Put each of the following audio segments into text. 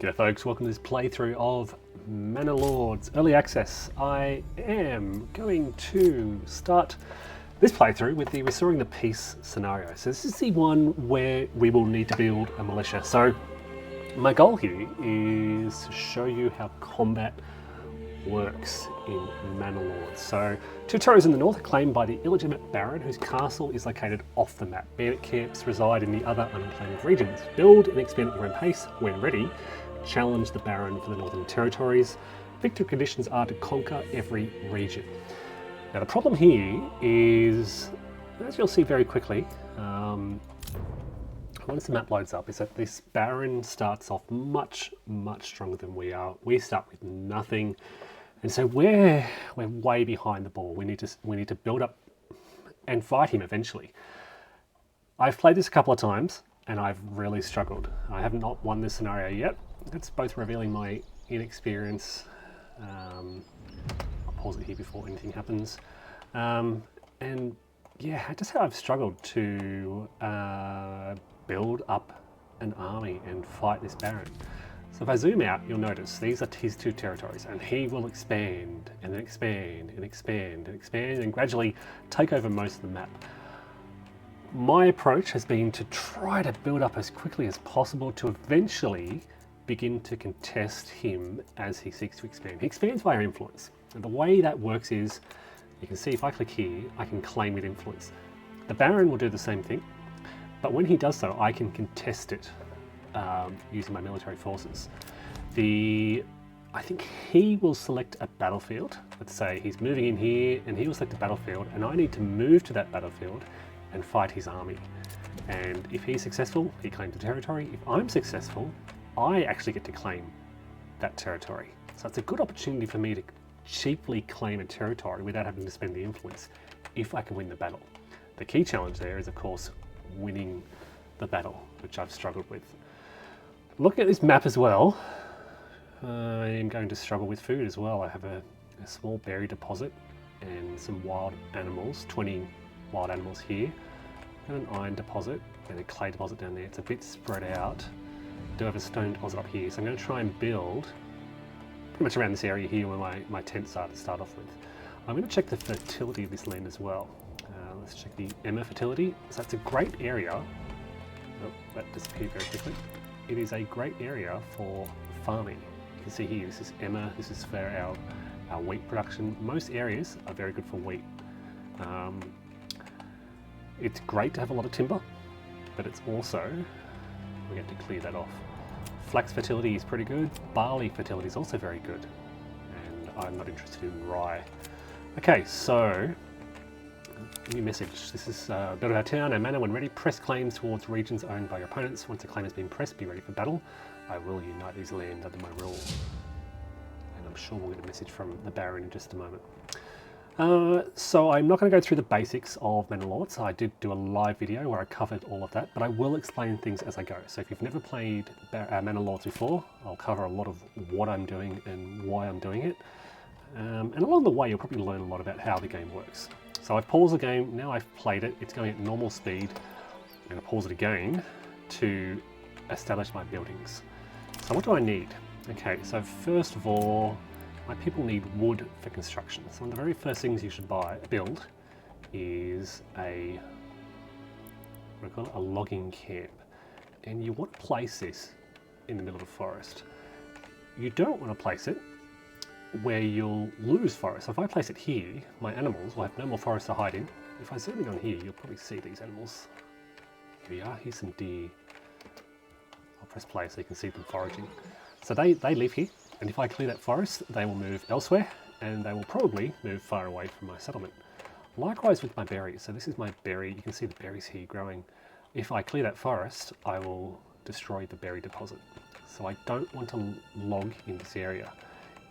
G'day folks, welcome to this playthrough of Manor Lords Early Access. I am going to start this playthrough with the Restoring the Peace scenario. So this is the one where we will need to build a militia. So my goal here is to show you how combat works in Manor Lords. So two territories in the north are claimed by the illegitimate Baron, whose castle is located off the map. Bandit camps reside in the other unclaimed regions. Build and expand at your own pace when ready. Challenge the Baron for the Northern Territories. Victory conditions are to conquer every region. Now the problem here is, as you'll see very quickly, once the map loads up, is that this Baron starts off much stronger than we are. We start with nothing, and so we're way behind the ball. We need to build up and fight him eventually. I've played this a couple of times and I've really struggled. I have not won this scenario yet. It's both revealing my inexperience. I'll pause it here before anything happens. And yeah, just how I've struggled to build up an army and fight this Baron. So if I zoom out, you'll notice these are his two territories, and he will expand and then expand and expand and expand and gradually take over most of the map. My approach has been to try to build up as quickly as possible to eventually begin to contest him as he seeks to expand. He expands via influence. And the way that works is, you can see if I click here, I can claim with influence. The Baron will do the same thing, but when he does so, I can contest it using my military forces. I think he will select a battlefield. Let's say he's moving in here and he will select a battlefield, and I need to move to that battlefield and fight his army. And if he's successful, he claims the territory. If I'm successful, I actually get to claim that territory. So it's a good opportunity for me to cheaply claim a territory without having to spend the influence if I can win the battle. The key challenge there is, of course, winning the battle, which I've struggled with. Looking at this map as well, I am going to struggle with food as well. I have a small berry deposit and some wild animals, 20 wild animals here, and an iron deposit and a clay deposit down there. It's a bit spread out. I do have a stone deposit up here, so I'm going to try and build pretty much around this area here where my tents are to start off with. I'm going to check the fertility of this land as well. Let's check the Emma fertility. So it's a great area. Oh, that disappeared very quickly. It is a great area for farming. You can see here, this is Emma, this is for our wheat production. Most areas are very good for wheat. It's great to have a lot of timber, but it's also, we have to clear that off. Flax fertility is pretty good. Barley fertility is also very good. And I'm not interested in rye. Okay, so, new message. This is build our town and manor when ready. Press claims towards regions owned by your opponents. Once a claim has been pressed, be ready for battle. I will unite these lands under my rule. And I'm sure we'll get a message from the Baron in just a moment. So I'm not going to go through the basics of Manor Lords. I did do a live video where I covered all of that, but I will explain things as I go. So if you've never played Manor Lords before, I'll cover a lot of what I'm doing and why I'm doing it. And along the way, you'll probably learn a lot about how the game works. So I've paused the game, now I've played it, it's going at normal speed. I'm going to pause it again to establish my buildings. So what do I need? Okay, so first of all, my people need wood for construction. So one of the very first things you should build is a logging camp. And you want to place this in the middle of a forest. You don't want to place it where you'll lose forest. So if I place it here, my animals will have no more forest to hide in. If I zoom in on here, you'll probably see these animals. Here we are, here's some deer. I'll press play so you can see them foraging. So they live here, and if I clear that forest, they will move elsewhere, and they will probably move far away from my settlement. Likewise with my berries. So this is my berry, you can see the berries here growing. If I clear that forest, I will destroy the berry deposit. So I don't want to log in this area.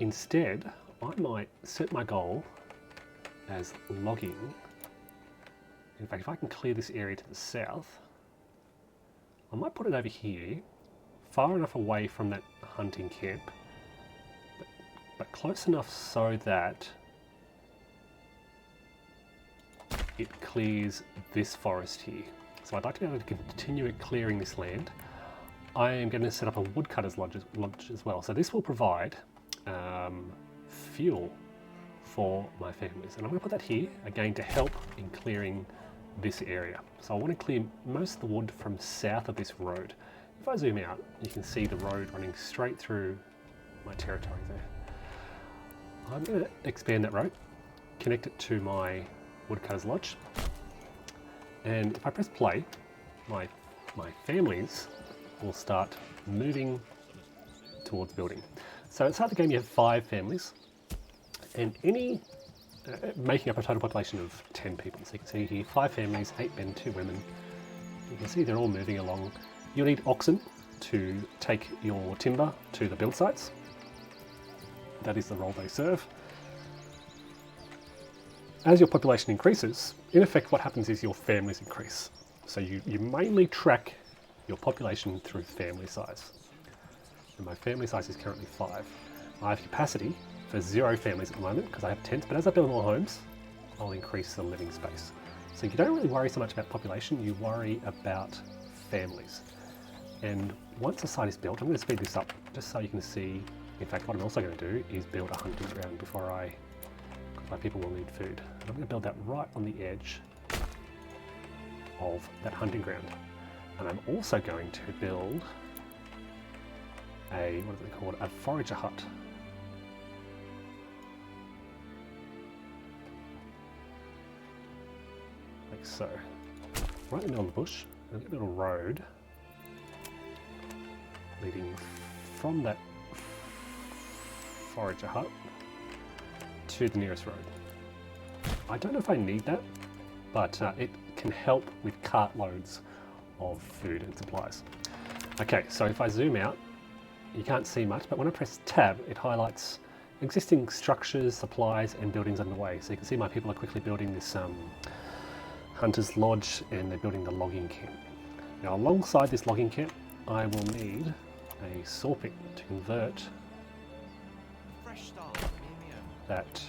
Instead, I might set my goal as logging. In fact, if I can clear this area to the south, I might put it over here, far enough away from that hunting camp, but close enough so that it clears this forest here. So I'd like to be able to continue clearing this land I am going to set up a woodcutter's lodge as well. So this will provide fuel for my families. And I'm going to put that here, again, to help in clearing this area. So I want to clear most of the wood from south of this road. If I zoom out, you can see the road running straight through my territory there. I'm going to expand that road, connect it to my woodcutter's lodge. And if I press play, my families will start moving towards building. So at the start of the game you have 5 families, and making up a total population of 10 people. So you can see here 5 families, 8 men, 2 women. You can see they're all moving along. You'll need oxen to take your timber to the build sites. That is the role they serve. As your population increases, in effect what happens is your families increase. So you mainly track your population through family size. And my family size is currently 5. I have capacity for 0 families at the moment because I have tents, but as I build more homes, I'll increase the living space. So you don't really worry so much about population, you worry about families. And once a site is built, I'm going to speed this up just so you can see. In fact, what I'm also going to do is build a hunting ground because my people will need food. And I'm going to build that right on the edge of that hunting ground. And I'm also going to build a forager hut. Like so. Right in the middle of the bush, and a little road leading from that forager hut to the nearest road. I don't know if I need that, but it can help with cartloads of food and supplies. Okay, so if I zoom out, you can't see much, but when I press tab, it highlights existing structures, supplies, and buildings underway. So you can see my people are quickly building this hunter's lodge, and they're building the logging camp. Now, alongside this logging camp, I will need a saw pit to convert that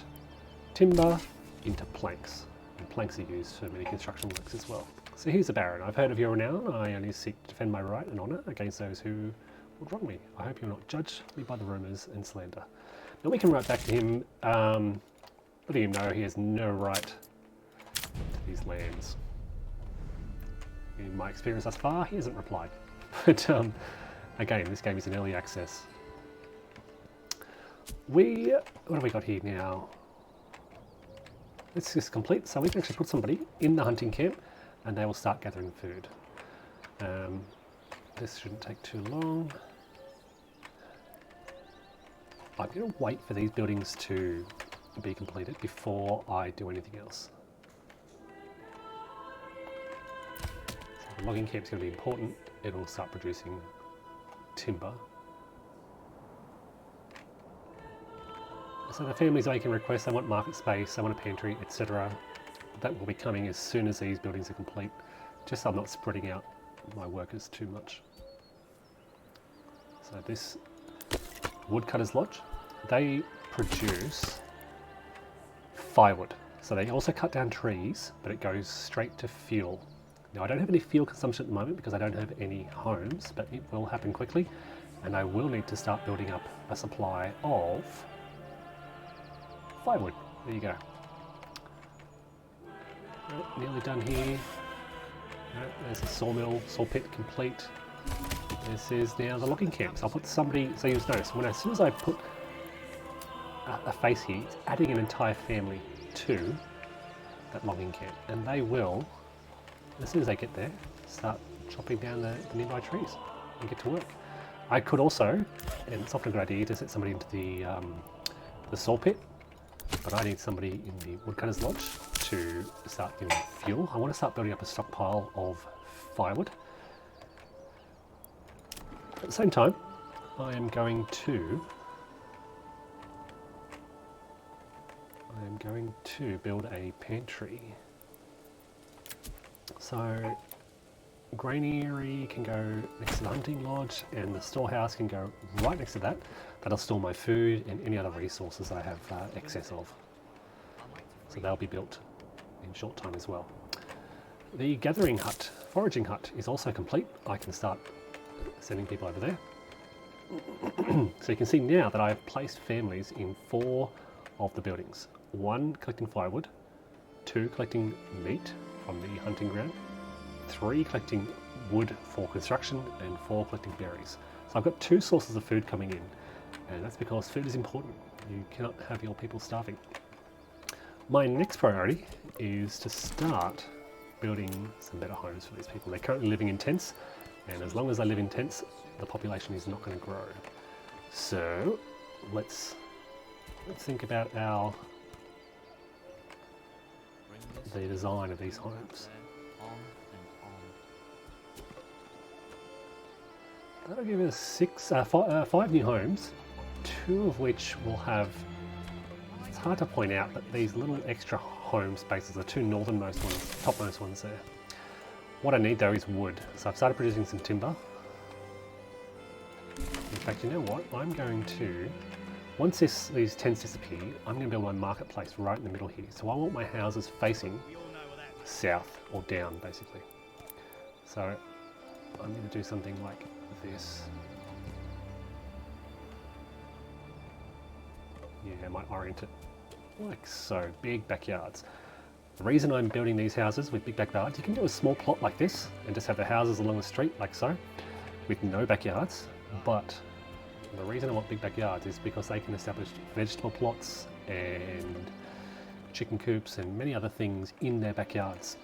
timber into planks. And planks are used for many construction works as well. So here's a Baron. I've heard of your renown. I only seek to defend my right and honour against those who would wrong me. I hope you'll not judge me by the rumours and slander. Now we can write back to him, letting him know he has no right to these lands. In my experience thus far, he hasn't replied. But again, this game is in early access. What have we got here now? This is complete, so we can actually put somebody in the hunting camp and they will start gathering food. This shouldn't take too long. I'm going to wait for these buildings to be completed before I do anything else. So the logging camp is going to be important. It will start producing timber. So the families making requests, they want market space, they want a pantry, etc. That will be coming as soon as these buildings are complete, just so I'm not spreading out my workers too much. So this woodcutter's lodge, they produce firewood. So they also cut down trees, but it goes straight to fuel. Now I don't have any fuel consumption at the moment because I don't have any homes, but it will happen quickly, and I will need to start building up a supply of firewood. There you go. Right, nearly done here. Right, there's the sawmill, saw pit complete. This is now the logging camp. So I'll put somebody, so you'll notice, as soon as I put a face here, it's adding an entire family to that logging camp. And they will, as soon as they get there, start chopping down the nearby trees and get to work. I could also, and it's often a good idea to set somebody into the saw pit, but I need somebody in the woodcutter's lodge to start giving fuel. I want to start building up a stockpile of firewood. At the same time, I am going to build a pantry. So granary can go next to the hunting lodge, and the storehouse can go right next to that. That'll store my food and any other resources I have excess of. So they'll be built in short time as well. The gathering hut, foraging hut, is also complete. I can start sending people over there. So you can see now that I've placed families in 4 of the buildings. 1 collecting firewood, 2 collecting meat from the hunting ground, 3 collecting wood for construction, and 4 collecting berries. So I've got 2 sources of food coming in, and that's because food is important. You cannot have your people starving. My next priority is to start building some better homes for these people. They're currently living in tents, and as long as they live in tents, the population is not going to grow. So let's think about the design of these homes. That'll give us 5 new homes, 2 of which will have, it's hard to point out, but these little extra home spaces, the 2 northernmost ones, topmost ones there. What I need though is wood, so I've started producing some timber. In fact, you know what? I'm going to, once these tents disappear, I'm going to build my marketplace right in the middle here. So I want my houses facing south or down, basically. So I'm going to do something like this. Yeah, I might orient it like so. Big backyards. The reason I'm building these houses with big backyards, you can do a small plot like this and just have the houses along the street like so, with no backyards. But the reason I want big backyards is because they can establish vegetable plots and chicken coops and many other things in their backyards.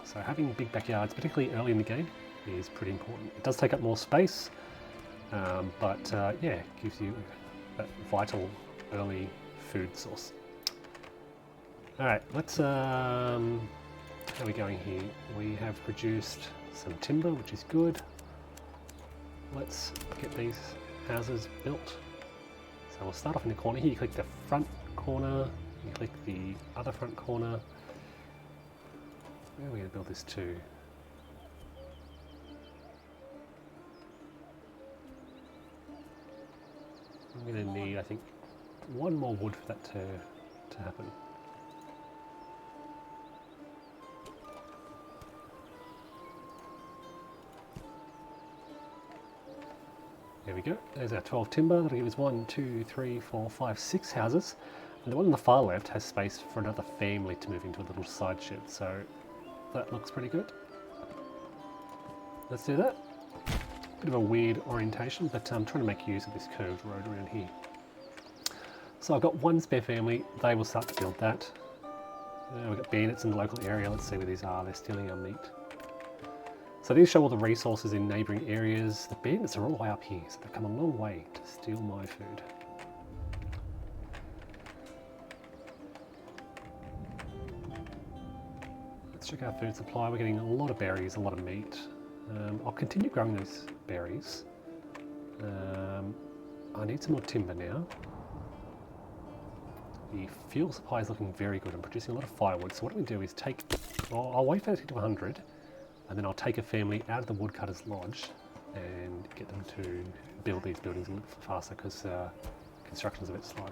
So having big backyards, particularly early in the game, is pretty important. It does take up more space, but yeah, it gives you that vital early food source. Alright, let's, how are we going here? We have produced some timber, which is good. Let's get these houses built. So we'll start off in the corner here. You click the front corner, you click the other front corner. Where are we going to build this to? I'm going to need, I think, 1 more wood for that to happen. There we go, there's our 12 timber. That'll give us 1, 2, 3, 4, 5, 6 houses. And the one on the far left has space for another family to move into a little side shed, so that looks pretty good. Let's do that. Bit of a weird orientation, but I'm trying to make use of this curved road around here. So I've got 1 spare family, they will start to build that. We've got bandits in the local area, let's see where these are, they're stealing our meat. So these show all the resources in neighbouring areas. The bandits are all the way up here, so they've come a long way to steal my food. Let's check our food supply. We're getting a lot of berries, a lot of meat. I'll continue growing those berries. I need some more timber now. The fuel supply is looking very good. I'm producing a lot of firewood. So what I'm going to do is take, I'll wait for it to get to 100. And then I'll take a family out of the woodcutter's lodge and get them to build these buildings a little faster because construction is a bit slow.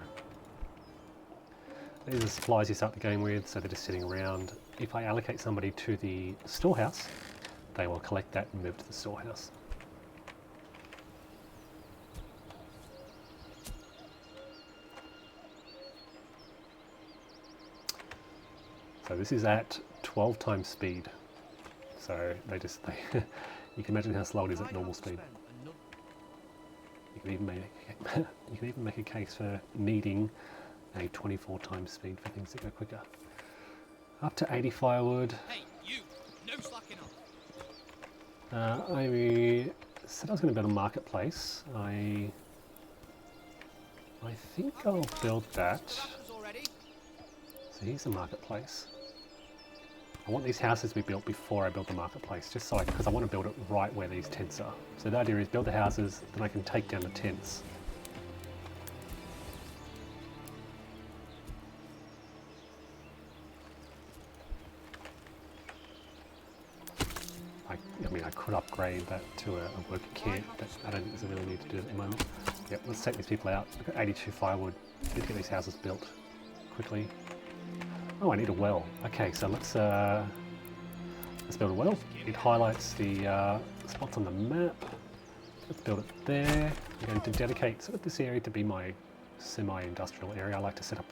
These are the supplies you start the game with, so they're just sitting around. If I allocate somebody to the storehouse, they will collect that and move to the storehouse. So this is at 12 times speed. So you can imagine how slow it is at normal speed. You can even make a case for needing a 24 times speed for things to go quicker. Up to 80 firewood. Hey, you! No slacking off. I said I was going to build a marketplace. I think I'll build that. So here's the marketplace. I want these houses to be built before I build the marketplace, just so because I want to build it right where these tents are. So the idea is build the houses, then I can take down the tents. I mean, I could upgrade that to a worker camp, but I don't think there's a really need to do it at the moment. Yep, let's take these people out. I've got 82 firewood. Need to get these houses built quickly. Oh, I need a well. Okay, so let's build a well. It highlights the spots on the map. Let's build it there. I'm going to dedicate sort of this area to be my semi-industrial area. I like to set up,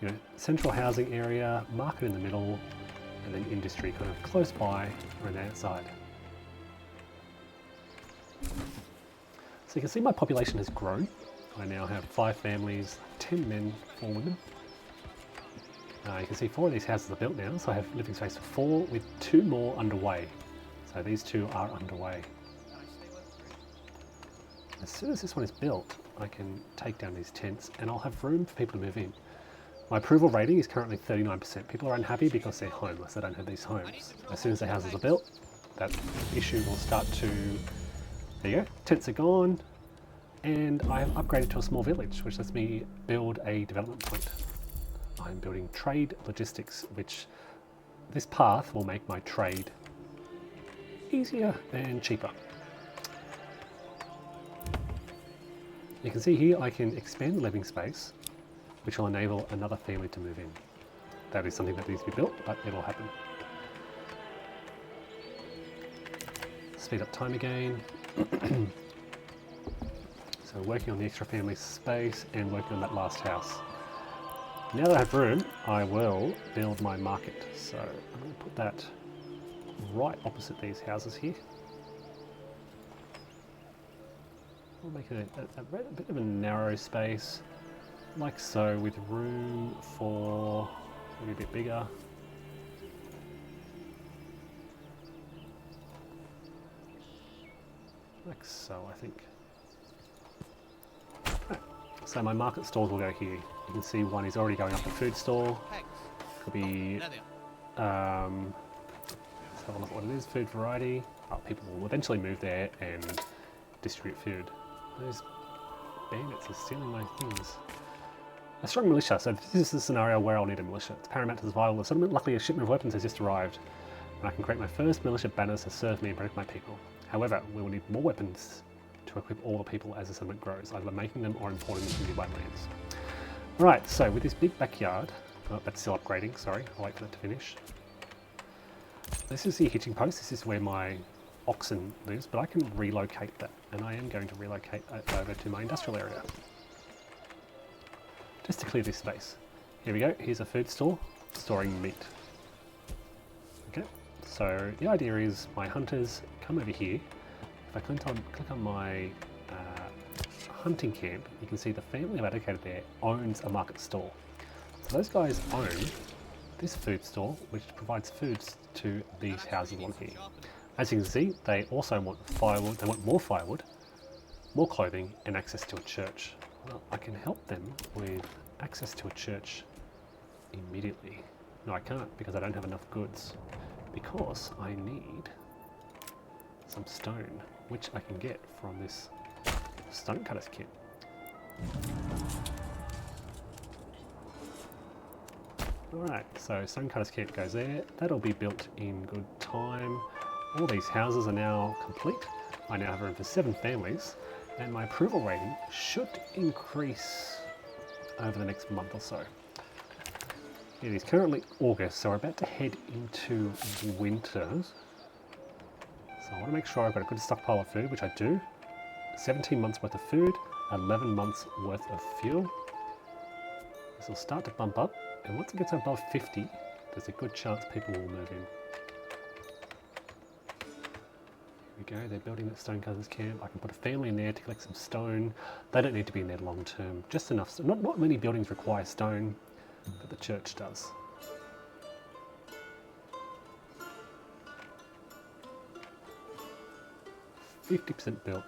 you know, central housing area, market in the middle, and then industry kind of close by or on the outside. So you can see my population has grown. I now have 5 families, 10 men, 4 women. You can see 4 of these houses are built now, so I have living space for 4 with 2 more underway. So these 2 are underway. As soon as this one is built, I can take down these tents and I'll have room for people to move in. My approval rating is currently 39%. People are unhappy because they're homeless, they don't have these homes. As soon as the houses are built, that issue will start to... There you go, tents are gone, and I have upgraded to a small village, which lets me build a development point. I'm building trade logistics, which this path will make my trade easier and cheaper. You can see here I can expand the living space, which will enable another family to move in. That is something that needs to be built, but it'll happen. Speed up time again. So working on the extra family space and working on that last house. Now that I have room, I will build my market. So I'm going to put that right opposite these houses here. We'll make it a bit of a narrow space, like so, with room for maybe a bit bigger. Like so, I think. So my market stalls will go here. You can see one is already going up the food store. Could be, let's have a look at what it is, food variety. Oh, people will eventually move there and distribute food. Those bandits are stealing my things. A strong militia. So this is the scenario where I'll need a militia. It's paramount to the survival of the settlement. Luckily, a shipment of weapons has just arrived, and I can create my first militia banners to serve me and protect my people. However, we will need more weapons to equip all the people as the settlement grows, either making them or importing them from nearby lands. Right, so with this big backyard, that's still upgrading, sorry, I'll wait for that to finish. This is the hitching post, this is where my oxen lives, but I can relocate that, and I am going to relocate it over to my industrial area. Just to clear this space. Here we go, here's a food store, storing meat. Okay, so the idea is my hunters come over here. If I click on my hunting camp, you can see the family I've allocated there owns a market store. So those guys own this food store, which provides foods to these houses along here. As you can see, they also want firewood, they want more firewood, more clothing, and access to a church. Well, I can help them with access to a church immediately. No, I can't, because I don't have enough goods. Because I need some stone, which I can get from this stonecutter's kit. Alright, so stonecutter's kit goes there. That'll be built in good time. All these houses are now complete. I now have room for 7 families, and my approval rating should increase over the next month or so. It is currently August, so we're about to head into winter. So I want to make sure I've got a good stockpile of food, which I do. 17 months worth of food, 11 months worth of fuel. This will start to bump up, and once it gets above 50, there's a good chance people will move in. Here we go, they're building that stonecutter's camp. I can put a family in there to collect some stone. They don't need to be in there long term, just enough. Not many buildings require stone, but the church does. %50 built.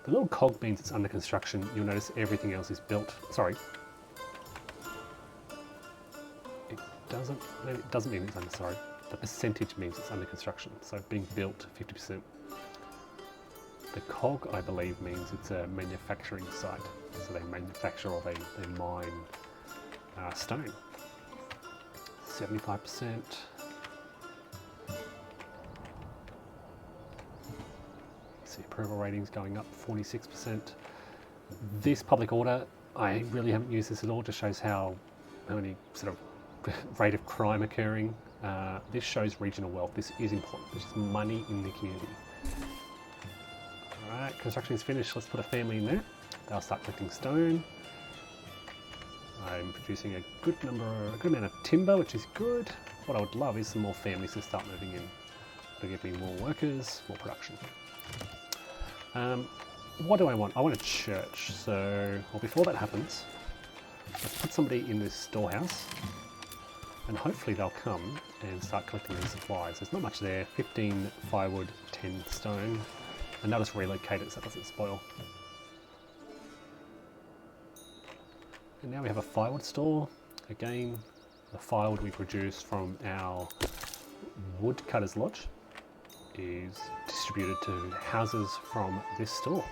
The little cog means it's under construction. You'll notice everything else is built. Sorry. It doesn't mean it's under, sorry. The percentage means it's under construction. So being built, 50%. The cog, I believe, means it's a manufacturing site. So they manufacture or they mine stone. 75%. See, approval ratings going up 46%. This public order, I really haven't used this at all. Just shows how many sort of rate of crime occurring. This shows regional wealth. This is important. This is money in the community. All Alright, construction is finished. Let's put a family in there. They'll start collecting stone. I'm producing a good amount of timber, which is good. What I would love is some more families to start moving in. It'll give me more workers, more production. What do I want? I want a church. So, well, before that happens, let's put somebody in this storehouse, and hopefully they'll come and start collecting these supplies. There's not much there. 15 firewood, 10 stone, and they'll just relocate it so it doesn't spoil. And now we have a firewood store. Again, the firewood we produce from our woodcutter's lodge is distributed to houses from this store.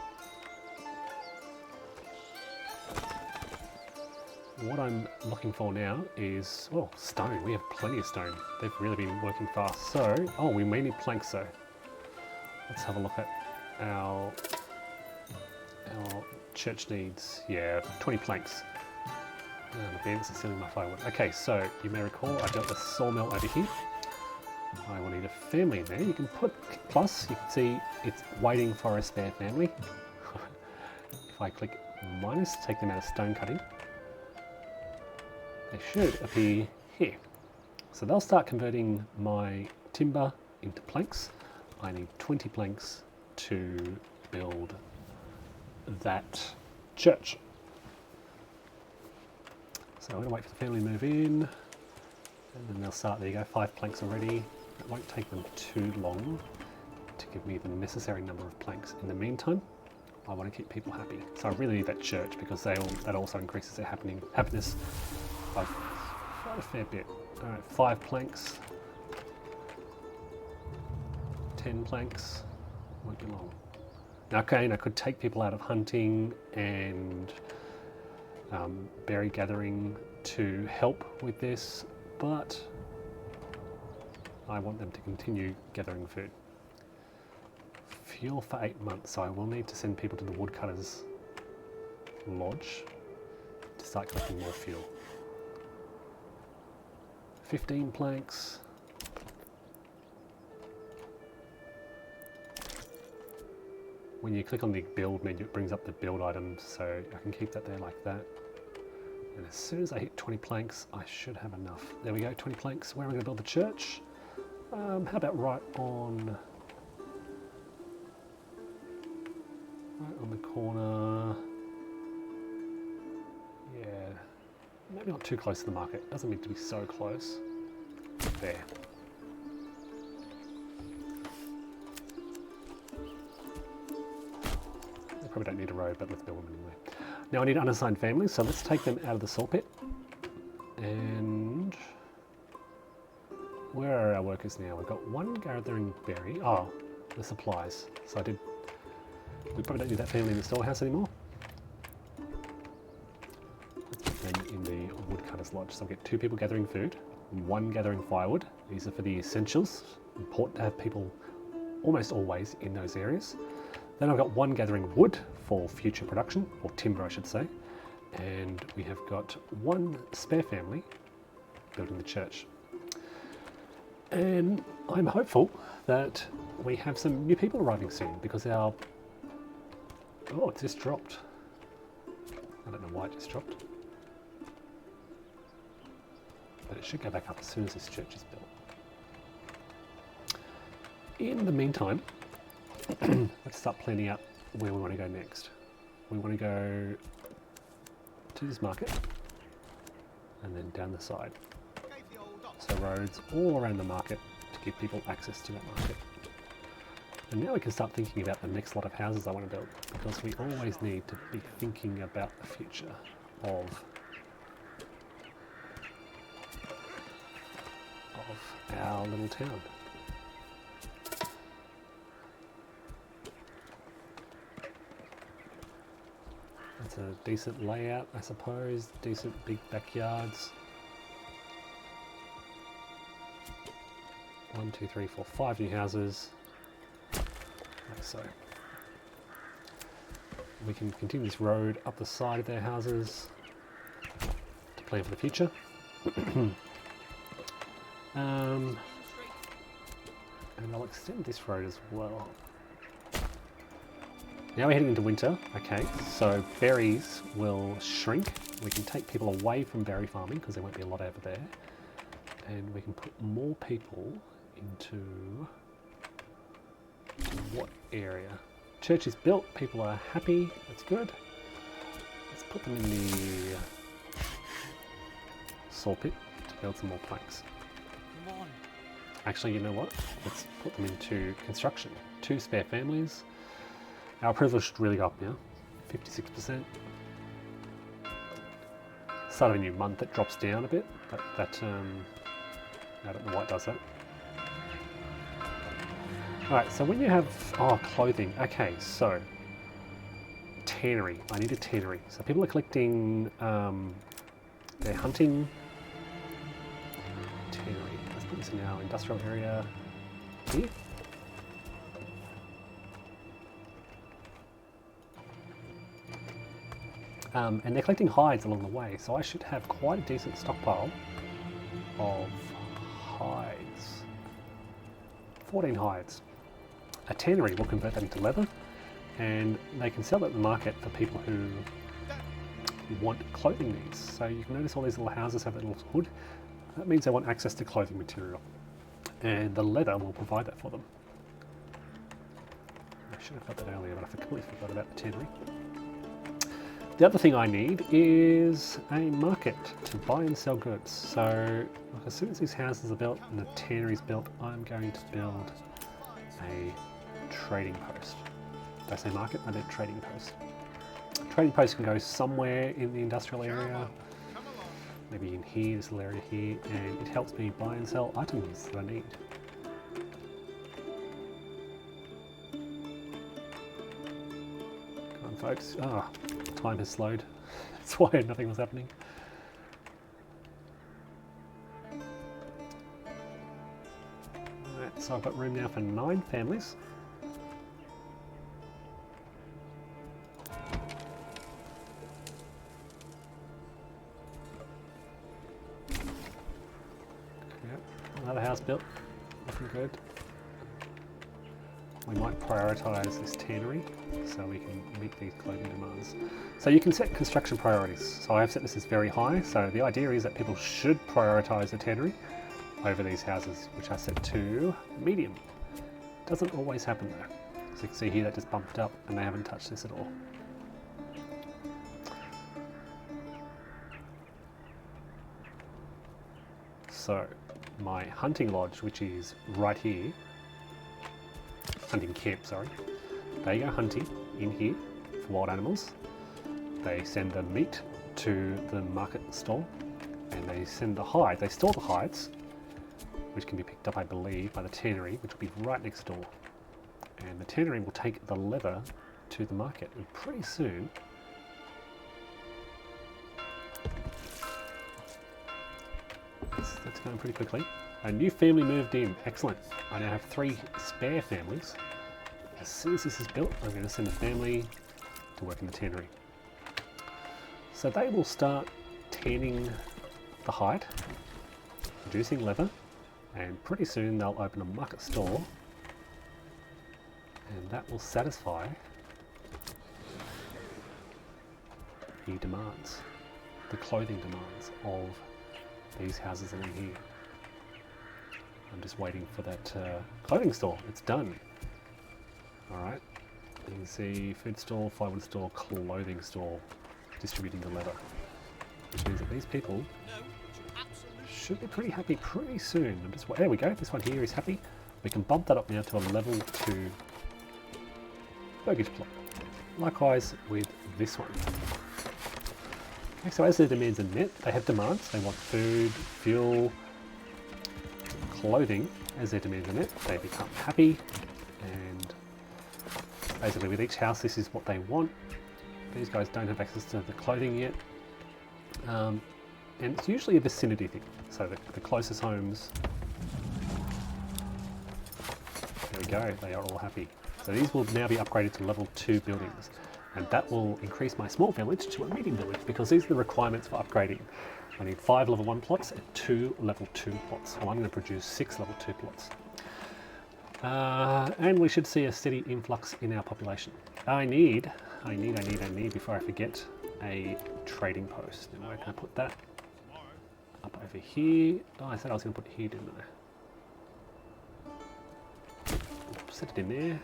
What I'm looking for now is, well, stone. We have plenty of stone. They've really been working fast. So, oh, we may need planks though. Let's have a look at our church needs. Yeah, 20 planks. Oh, the bandits are stealing my firewood. Okay, so you may recall I built a sawmill over here. I will need a family in there. You can put plus, you can see it's waiting for a spare family. If I click minus, take them out of stone cutting, they should appear here. So they'll start converting my timber into planks. I need 20 planks to build that church. So I'm going to wait for the family to move in, and then they'll start. There you go, 5 planks already. It won't take them too long to give me the necessary number of planks. In the meantime, I want to keep people happy. So I really need that church because that also increases their happiness by quite a fair bit. Alright, 5 planks. 10 planks. Won't be long. Now, okay, and I could take people out of hunting and berry gathering to help with this, but I want them to continue gathering food. Fuel for 8 months, so I will need to send people to the woodcutter's lodge to start collecting more fuel. 15 planks. When you click on the build menu, it brings up the build items, so I can keep that there like that. And as soon as I hit 20 planks, I should have enough. There we go, 20 planks. Where am I going to build the church? How about right on the corner? Yeah, maybe not too close to the market. Doesn't need to be so close. There. I probably don't need a road, but let's build them anyway. Now I need unassigned families, so let's take them out of the salt pit. And where are our workers now? We've got 1 gathering berry. Oh, the supplies. So we probably don't need that family in the storehouse anymore. Let's put them in the woodcutter's lodge. So I'll get 2 people gathering food, 1 gathering firewood. These are for the essentials. Important to have people almost always in those areas. Then I've got 1 gathering wood for future production, or timber I should say. And we have got 1 spare family building the church. And I'm hopeful that we have some new people arriving soon because our... Oh, it just dropped. I don't know why it just dropped. But it should go back up as soon as this church is built. In the meantime, let's start planning out where we want to go next. We want to go to this market and then down the side. So roads all around the market to give people access to that market. And now we can start thinking about the next lot of houses I want to build, because we always need to be thinking about the future of our little town. That's a decent layout, I suppose. Decent big backyards. 1, 2, 3, 4, 5 new houses. Like so. We can continue this road up the side of their houses to plan for the future. And I'll extend this road as well. Now we're heading into winter. Okay, so berries will shrink. We can take people away from berry farming because there won't be a lot over there. And we can put more people into what area? Church is built, people are happy, that's good. Let's put them in the saw pit to build some more planks. Come on. Actually, you know what? Let's put them into construction. 2 spare families. Our approval should really go up now. 56%. Start of a new month, it drops down a bit. I don't know why it does that. Alright, so when you have... Oh, clothing. Okay, so... Tannery. I need a tannery. So people are collecting... they're hunting... Tannery. Let's put this in our industrial area here. And they're collecting hides along the way, so I should have quite a decent stockpile of hides. 14 hides. A tannery will convert that into leather, and they can sell it at the market for people who want clothing needs. So you can notice all these little houses have a little hood. That means they want access to clothing material, and the leather will provide that for them. I should have got that earlier, but I completely forgot about the tannery. The other thing I need is a market to buy and sell goods. So as soon as these houses are built and the tannery is built, I'm going to build a trading post. Did I say market? I meant trading post. Trading post can go somewhere in the industrial area, maybe in here, this little area here, and it helps me buy and sell items that I need. Come on, folks. Ah, time has slowed. That's why nothing was happening. Alright, so I've got room now for 9 families. Yep, another house built. Looking good. We might prioritise this tannery so we can meet these clothing demands. So you can set construction priorities. So I've set this as very high. So the idea is that people should prioritise the tannery over these houses, which I set to medium. Doesn't always happen though. So you can see here that just bumped up and they haven't touched this at all. So my hunting lodge, which is right here, hunting camp, sorry. They go hunting in here for wild animals. They send the meat to the market stall, and they send the hides. They store the hides, which can be picked up, I believe, by the tannery, which will be right next door. And the tannery will take the leather to the market, and pretty soon that's going pretty quickly. A new family moved in. Excellent. I now have 3 spare families. As soon as this is built, I'm going to send a family to work in the tannery. So they will start tanning the hide, producing leather, and pretty soon they'll open a market store, and that will satisfy the demands, the clothing demands of these houses along here. I'm just waiting for that clothing store. It's done. Alright. You can see food store, firewood store, clothing store distributing the leather. Which means that these people should be pretty happy pretty soon. There we go. This one here is happy. We can bump that up now to a level 2 burgage plot. Likewise with this one. Okay, so as their demands are met, they have demands. They want food, fuel, clothing. As their demands are met, they become happy, and basically with each house this is what they want. These guys don't have access to the clothing yet, and it's usually a vicinity thing. So the closest homes, there we go, they are all happy. So these will now be upgraded to level 2 buildings, and that will increase my small village to a medium village, because these are the requirements for upgrading. I need 5 level 1 plots and 2 level 2 plots. Well, I'm going to produce 6 level 2 plots. And we should see a steady influx in our population. I need, before I forget, a trading post. Now where can I put that? Up over here. Oh, I said I was going to put it here, didn't I? Set it in there.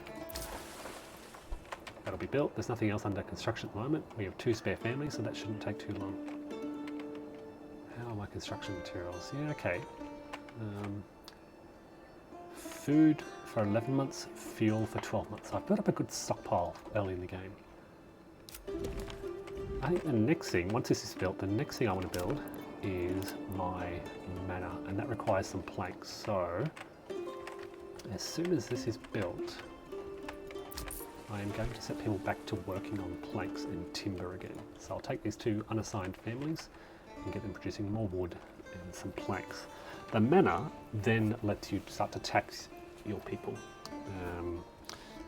That'll be built. There's nothing else under construction at the moment. We have 2 spare families, so that shouldn't take too long. How are my construction materials? Yeah, okay. Food for 11 months, fuel for 12 months. I've built up a good stockpile early in the game. I think the next thing, once this is built, the next thing I want to build is my manor, and that requires some planks. So, as soon as this is built, I am going to set people back to working on planks and timber again. So I'll take these 2 unassigned families and get them producing more wood and some planks. The manor then lets you start to tax your people.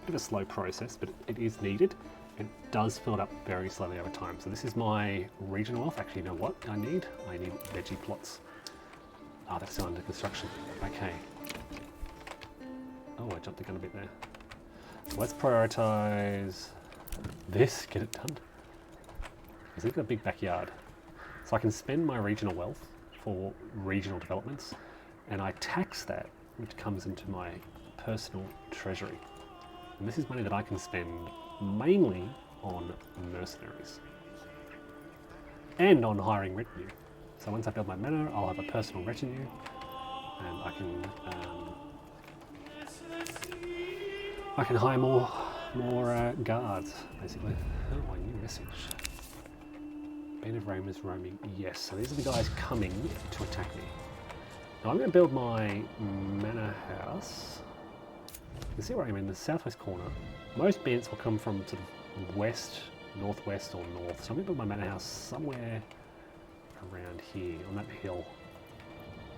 Bit of a slow process, but it is needed. It does fill up very slowly over time. So this is my regional wealth. Actually, you know what I need? I need veggie plots. Oh, that's still under construction. Okay. Oh, I jumped the gun a bit there. Let's prioritize this, get it done. Because we've got a big backyard. So I can spend my regional wealth for regional developments, and I tax that, which comes into my personal treasury. And this is money that I can spend mainly on mercenaries and on hiring retinue. So once I build my manor, I'll have a personal retinue, and I can hire more guards, basically. Oh, a new message. Band of Roamers roaming. Yes, so these are the guys coming to attack me. Now I'm going to build my manor house. You can see where I'm in the southwest corner. Most bandits will come from sort of west, northwest, or north. So I'm going to build my manor house somewhere around here on that hill.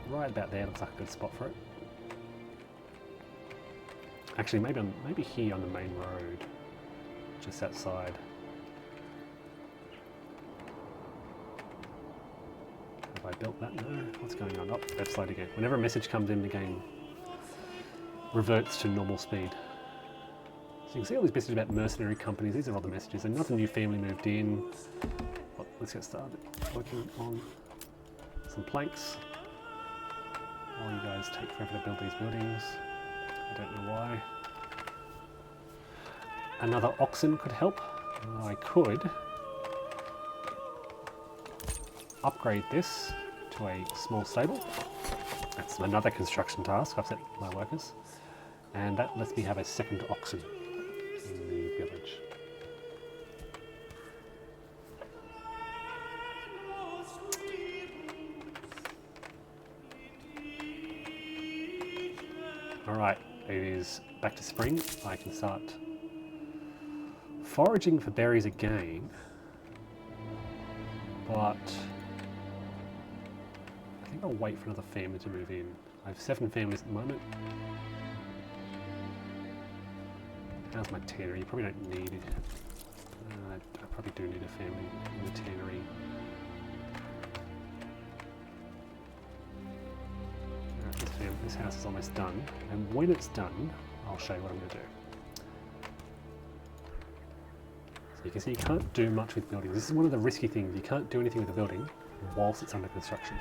Right about there looks like a good spot for it. Actually, maybe here on the main road, just outside. Have I built that? No. What's going on? Oh, they've slowed again. Whenever a message comes in, the game reverts to normal speed. So you can see all these messages about mercenary companies. These are all the messages. Another new family moved in. Well, let's get started working on some planks. While you guys take forever to build these buildings. I don't know why. Another oxen could help. I could upgrade this to a small stable. That's another construction task I've set my workers. And that lets me have a second oxen in the village. Alright, it is back to spring. I can start foraging for berries again, but I think I'll wait for another family to move in. I have 7 families at the moment. How's my tannery? You probably don't need it. I probably do need a family in the tannery. This house is almost done, and when it's done, I'll show you what I'm going to do. So you can see you can't do much with buildings. This is one of the risky things. You can't do anything with a building whilst it's under construction.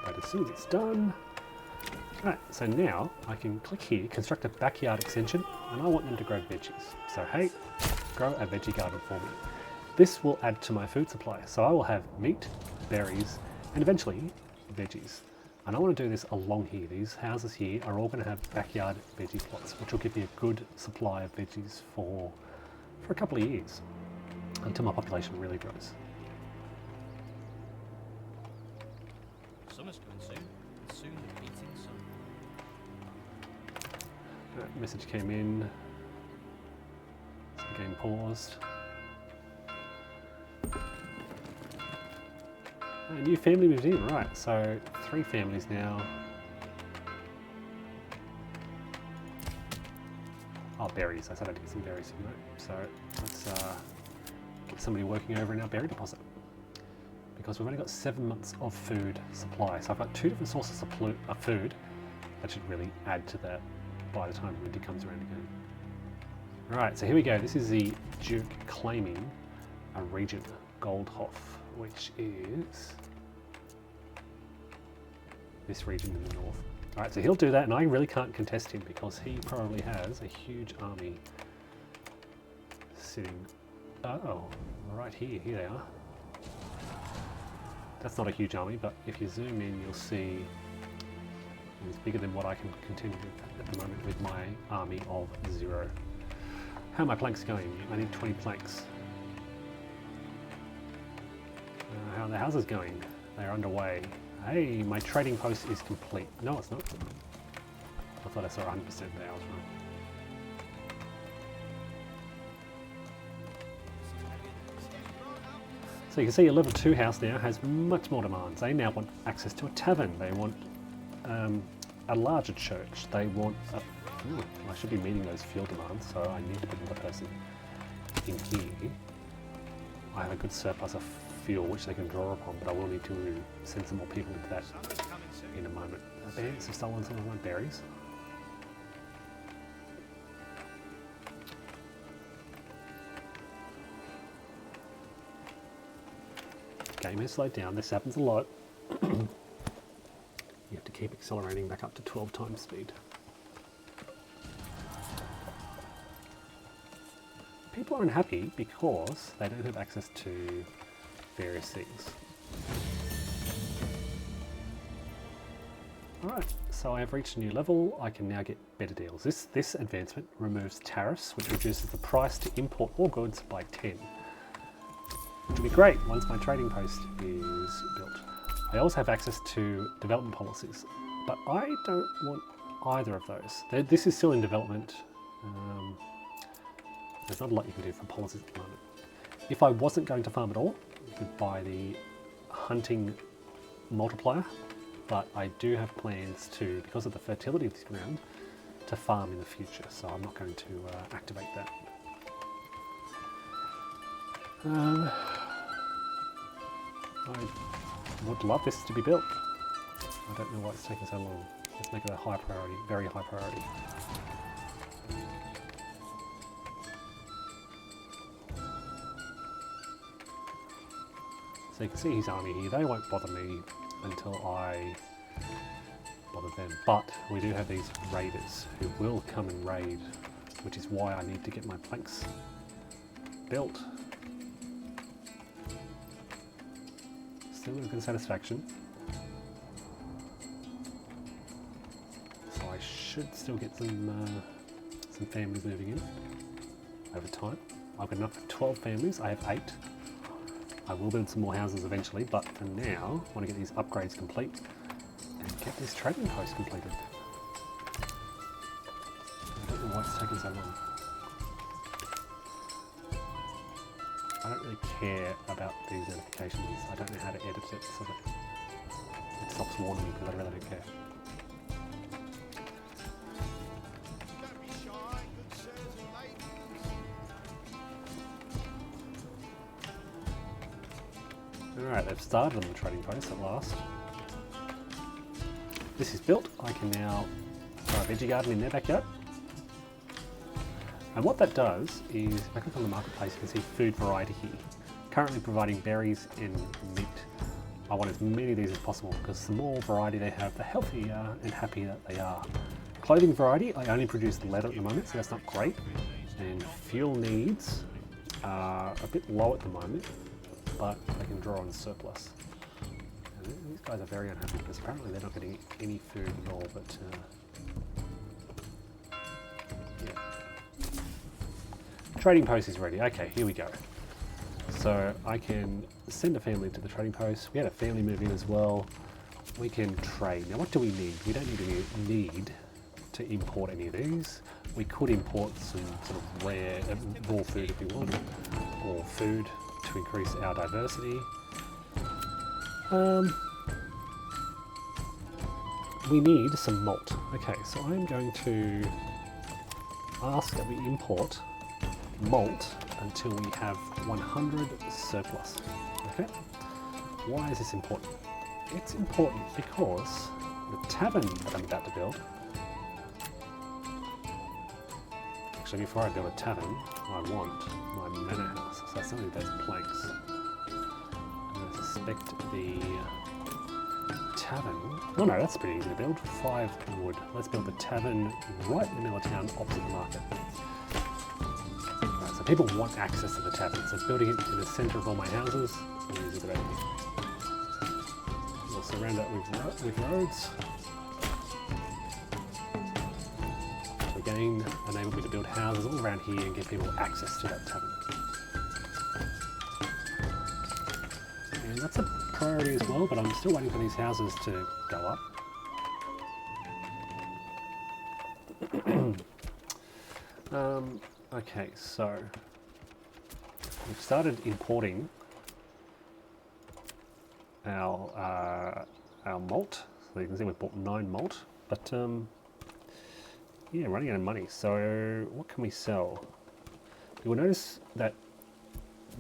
But as soon as it's done... Right, so now I can click here, construct a backyard extension, and I want them to grow veggies. So hey, grow a veggie garden for me. This will add to my food supply. So I will have meat, berries, and eventually veggies. And I want to do this along here. These houses here are all going to have backyard veggie plots, which will give me a good supply of veggies for a couple of years, until my population really grows. Summer's coming soon. Soon the beating sun. Message came in. The game paused. A new family moved in, right, so 3 families now. Oh, berries, I said I'd get some berries, right? So let's get somebody working over in our berry deposit. Because we've only got 7 months of food supply. So I've got 2 different sources of food, That should really add to that by the time winter comes around again. Alright, so here we go. This is the Duke claiming a region, Goldhof, which is this region in the north. Alright, so he'll do that, and I really can't contest him because he probably has a huge army sitting... Oh, right here. Here they are. That's not a huge army, but if you zoom in, you'll see it's bigger than what I can contend with at the moment with my army of 0. How are my planks going? I need 20 planks. How are the houses going? They're underway. Hey, my trading post is complete. No, it's not. I thought I saw 100% there. I was wrong. So you can see your level 2 house now has much more demands. They now want access to a tavern. They want a larger church. They want a... Ooh, I should be meeting those fuel demands, so I need to put another person in here. I have a good surplus of fuel which they can draw upon, but I will need to send some more people into that in a moment. Bears have stolen some of my berries. Game has slowed down. This happens a lot. You have to keep accelerating back up to 12 times speed. People are unhappy because they don't have access to various things. Alright, so I have reached a new level. I can now get better deals. This advancement removes tariffs, which reduces the price to import all goods by 10. Which will be great once my trading post is built. I also have access to development policies, but I don't want either of those. This is still in development. There's not a lot you can do for policies at the moment. If I wasn't going to farm at all, I could buy the hunting multiplier, but I do have plans to, because of the fertility of this ground, to farm in the future, so I'm not going to activate that. I would love this to be built. I don't know why it's taking so long. Let's make it a high priority, very high priority. So you can see his army here. They won't bother me until I bother them. But we do have these raiders who will come and raid, which is why I need to get my planks built. Still with good satisfaction. So I should still get some families moving in over time. I've got enough for 12 families. I have 8. I will build some more houses eventually, but for now, I want to get these upgrades complete and get this trading post completed. I don't know why it's taking so long. I don't really care about these notifications. I don't know how to edit it so that it stops warning me, because I really don't care. Alright, they've started on the trading post at last. This is built. I can now throw a veggie garden in their backyard. And what that does is, if I click on the marketplace, you can see food variety here. Currently providing berries and meat. I want as many of these as possible because the more variety they have, the healthier and happier they are. Clothing variety, I only produce leather at the moment, so that's not great. And fuel needs are a bit low at the moment, but I can draw on surplus. And these guys are very unhappy because apparently they're not getting any food at all, but yeah. Trading post is ready. Okay, here we go. So I can send a family to the trading post. We had a family move in as well. We can trade. Now what do we need? We don't need to import any of these. We could import some sort of rare, raw food if we wanted, or food to increase our diversity. We need some malt. Okay, so I'm going to ask that we import malt until we have 100 surplus. Okay? Why is this important? It's important because the tavern that I'm about to build. Actually, before I build a tavern, I want my manor house. So I still need those planks. And I suspect the tavern... Oh no, that's pretty easy to build. 5 wood. Let's build the tavern right in the middle of town, opposite the market. Right, so people want access to the tavern, so building it in the centre of all my houses is a good idea. We'll surround it with roads. To again enable me to build houses all around here and give people access to that tavern. And that's a priority as well, but I'm still waiting for these houses to go up. Okay, so we've started importing our malt. So you can see we've bought 9 malt, but yeah, running out of money. So what can we sell? You will notice that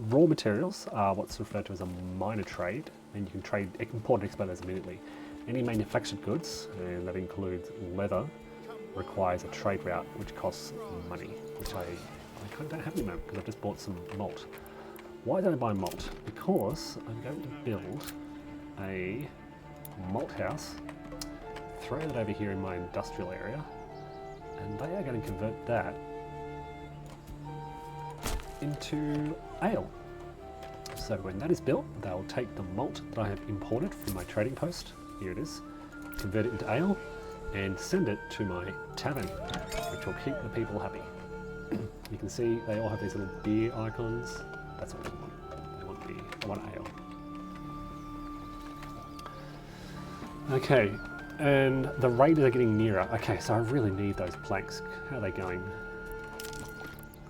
raw materials are what's referred to as a minor trade, and you can trade import and export those immediately. Any manufactured goods, and that includes leather, requires a trade route which costs money, which I kind of don't have at the moment because I've just bought some malt. Why did I buy malt? Because I'm going to build a malt house, throw that over here in my industrial area, and they are going to convert that into ale. So when that is built, they'll take the malt that I have imported from my trading post, here it is, convert it into ale, and send it to my tavern, which will keep the people happy. You can see they all have these little beer icons. That's what they want. They want beer. They want ale. Okay, and the raiders are getting nearer. Okay, so I really need those planks. How are they going?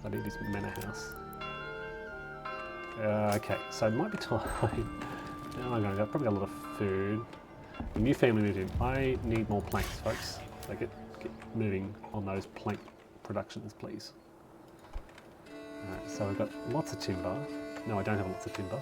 I need this manor house. Okay, so it might be time. Now I'm going to probably got a lot of food. A new family moved in. I need more planks, folks. So get moving on those plank productions, please. Alright, so we've got lots of timber. No, I don't have lots of timber.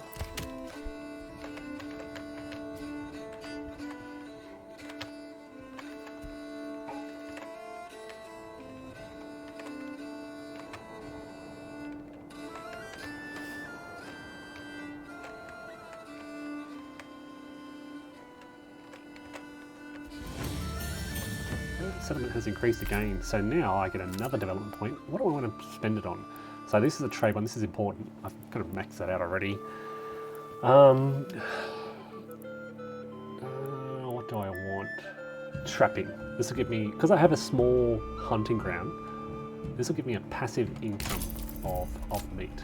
Settlement has increased again, so now I get another development point. What do I want to spend it on? So this is a trade one, this is important. I've kind of maxed that out already. What do I want? Trapping. This will give me, because I have a small hunting ground, this will give me a passive income of meat.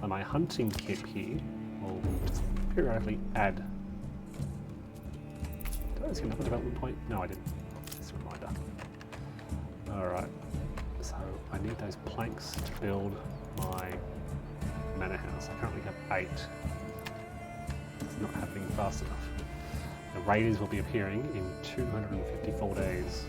So my hunting kit here will just periodically add. Did I see another development point? No, I didn't. Just a reminder. Alright, so I need those planks to build my manor house. I currently have 8. It's not happening fast enough. The raiders will be appearing in 254 days.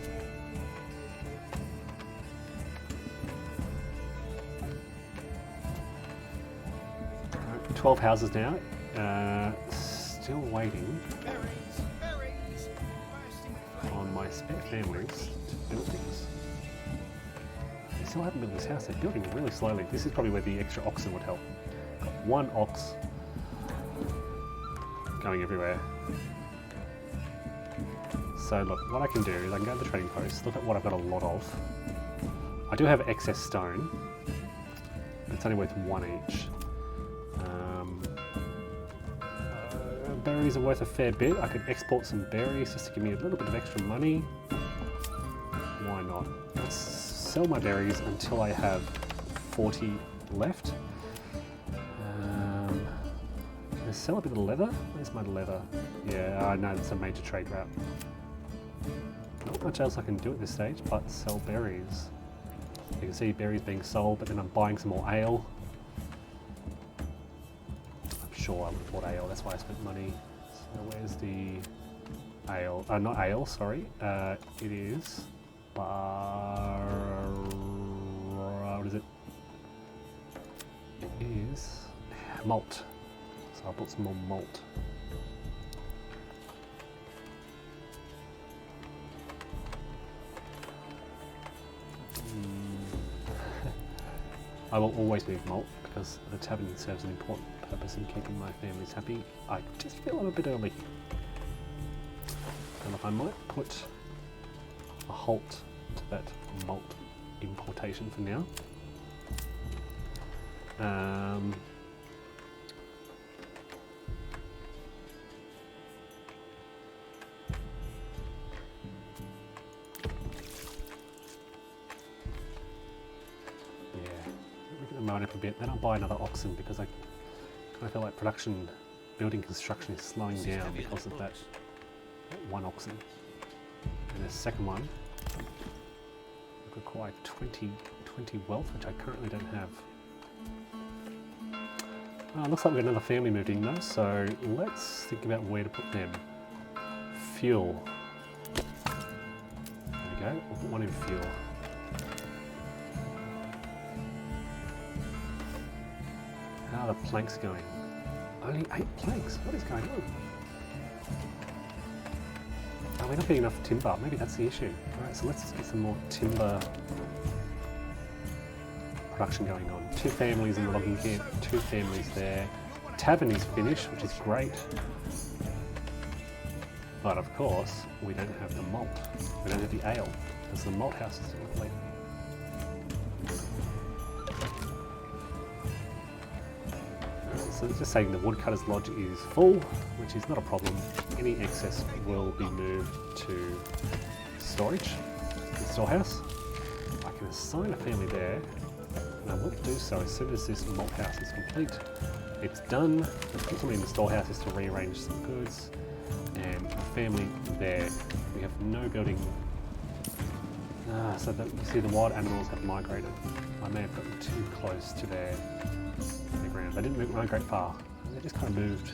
Alright, 12 houses now. Still waiting on my spare families to build things. They still haven't built this house. They're building really slowly. This is probably where the extra oxen would help. Got 1 ox going everywhere. So look, what I can do is I can go to the trading post, look at what I've got a lot of. I do have excess stone. It's only worth 1 each. Berries are worth a fair bit. I could export some berries just to give me a little bit of extra money. Why not? Let's sell my berries until I have 40 left. Let's sell a bit of leather. Where's my leather? Yeah, I know it's a major trade route. Not much else I can do at this stage but sell berries. You can see berries being sold, but then I'm buying some more ale. Sure, I would have bought ale, that's why I spent money. So where's the ale? Not ale, sorry. It is what is it? It is malt. So I bought some more malt. I will always move malt because the tavern serves an important purpose in keeping my families happy. I just feel I'm a bit early. And if I might put a halt to that malt importation for now. We're going to mow it up a bit, then I'll buy another oxen because I kind of feel like building construction is slowing down because of that one oxen. And the second one would require 20 wealth, which I currently don't have. Looks like we've got another family moved in though, so let's think about where to put them. Fuel. There we go, we'll put one in fuel. How are the planks going? Only 8 planks, what is going on? Oh, we're not getting enough timber, maybe that's the issue. Alright, so let's just get some more timber production going on. 2 families in the logging camp, 2 families there. Tavern is finished, which is great. But of course, we don't have the malt. We don't have the ale, because the malt house is complete. So it's just saying the woodcutter's lodge is full, which is not a problem. Any excess will be moved to storage, the storehouse. I can assign a family there, and I will do so as soon as this malt house is complete. It's done. Put somebody in the storehouse is to rearrange some goods, and a family there. We have no building. So that you see the wild animals have migrated. I may have gotten too close to their ground. They didn't migrate far. They just kind of moved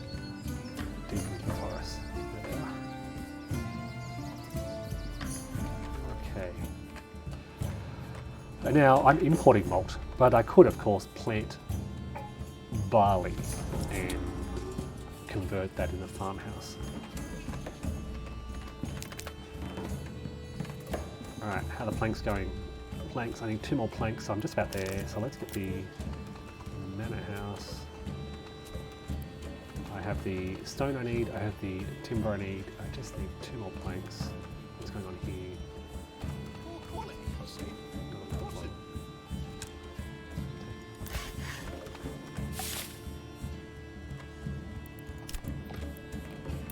deep into the forest. There they are. Okay. So now I'm importing malt, but I could of course plant barley and convert that in a farmhouse. Alright, how are the planks going? Planks, I need 2 more planks, so I'm just about there. So let's get the manor house. I have the stone I need, I have the timber I need. I just need 2 more planks. What's going on here?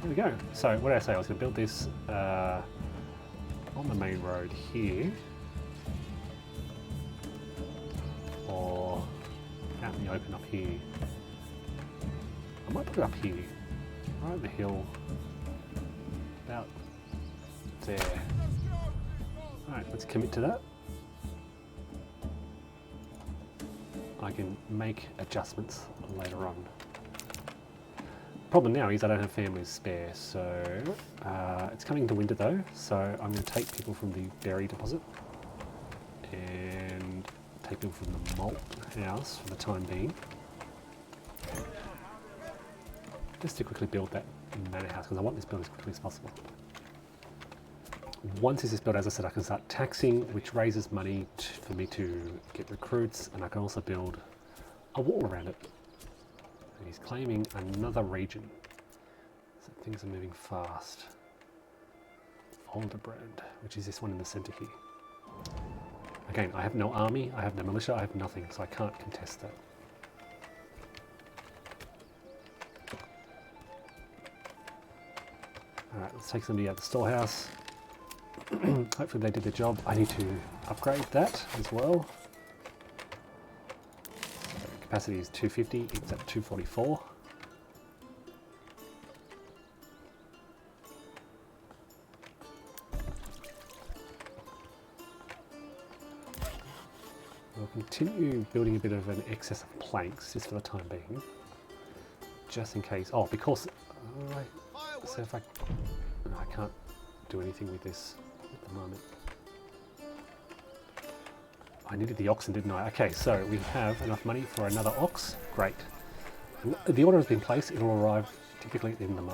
There we go. So what did I say? I was going to build this on the main road here, or out in the open up here. I might put it up here, right on the hill, about there. Alright, let's commit to that. I can make adjustments later on. Problem now is I don't have families spare, so it's coming to winter though, so I'm going to take people from the berry deposit and take people from the malt house for the time being, just to quickly build that manor house because I want this built as quickly as possible. Once this is built, as I said, I can start taxing, which raises money for me to get recruits, and I can also build a wall around it. And he's claiming another region. So things are moving fast. Alderbrand, which is this one in the centre here. Again, I have no army, I have no militia, I have nothing, so I can't contest that. Alright, let's take somebody out of the storehouse. Hopefully they did the job. I need to upgrade that as well. Capacity is 250, it's at 244. We'll continue building a bit of an excess of planks just for the time being, just in case. Oh, because so if I can't do anything with this at the moment. I needed the oxen, didn't I? Okay, so we have enough money for another ox. Great. The order has been placed. It will arrive typically at the end of the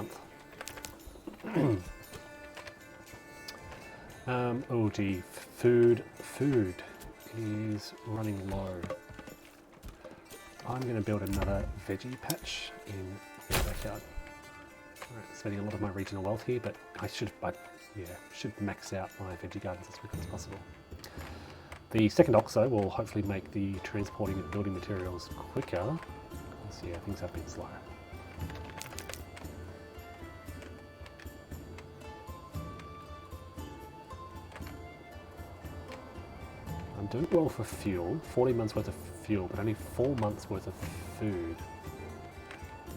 month. Oh gee, food is running low. I'm going to build another veggie patch in the backyard. Alright, spending a lot of my regional wealth here, but I should max out my veggie gardens as quickly as possible. The second OXO will hopefully make the transporting of building materials quicker. So yeah, things have been slow. I'm doing well for fuel, 40 months worth of fuel, but only 4 months worth of food,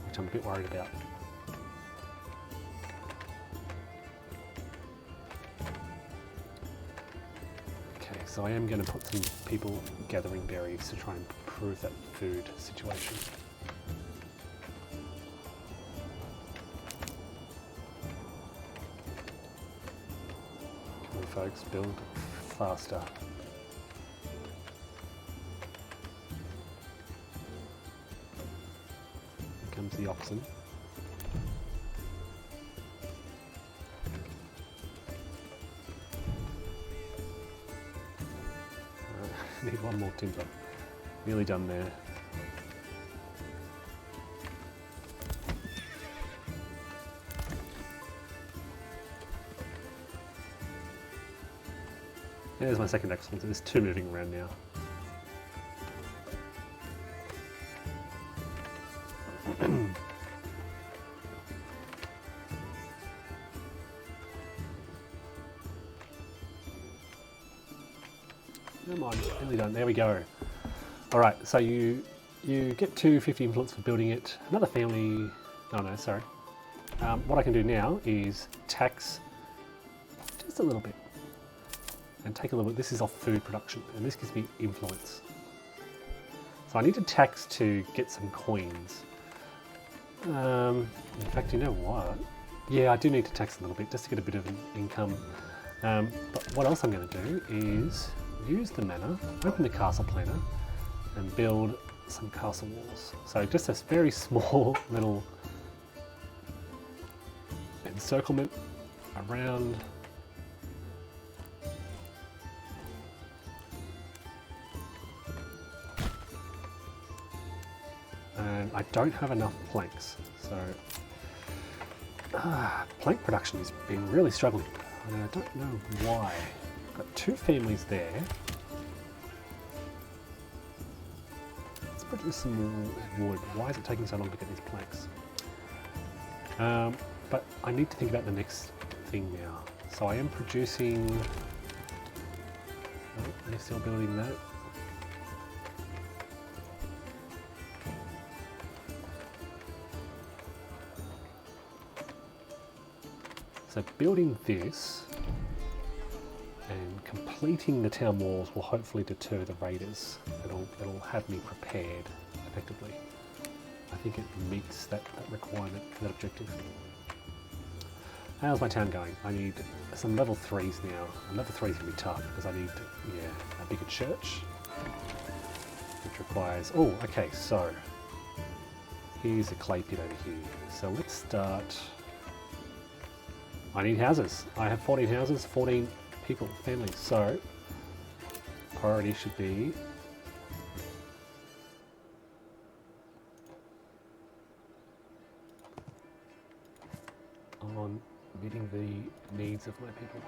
which I'm a bit worried about. Okay, so I am going to put some people gathering berries to try and improve that food situation. Come on folks, build faster. Comes the oxen. Need one more timber. Nearly done there. There's my second excellence. There's 2 moving around now. Never mind, nearly done. There we go. All right, so you get 250 influence for building it. Another family. Oh no, sorry. What I can do now is tax just a little bit, and take a little bit. This is off food production, and this gives me influence. So I need to tax to get some coins. In fact, you know what? Yeah, I do need to tax a little bit just to get a bit of an income. But what else I'm going to do is use the manor, open the castle planner, and build some castle walls. So just a very small little encirclement around. And I don't have enough planks, so plank production has been really struggling, and I don't know why. Got 2 families there. Let's produce some more wood. Why is it taking so long to get these planks? But I need to think about the next thing now. So I am producing. Oh, they're still building that. So building this and completing the town walls will hopefully deter the raiders. It'll have me prepared effectively. I think it meets that requirement, that objective. How's my town going? I need some level 3s now. And level 3 is going to be tough because I need a bigger church, which requires... Oh, okay, so here's a clay pit over here. So let's start... I need houses. I have 14 houses, 14 people, families. So priority should be on meeting the needs of my people.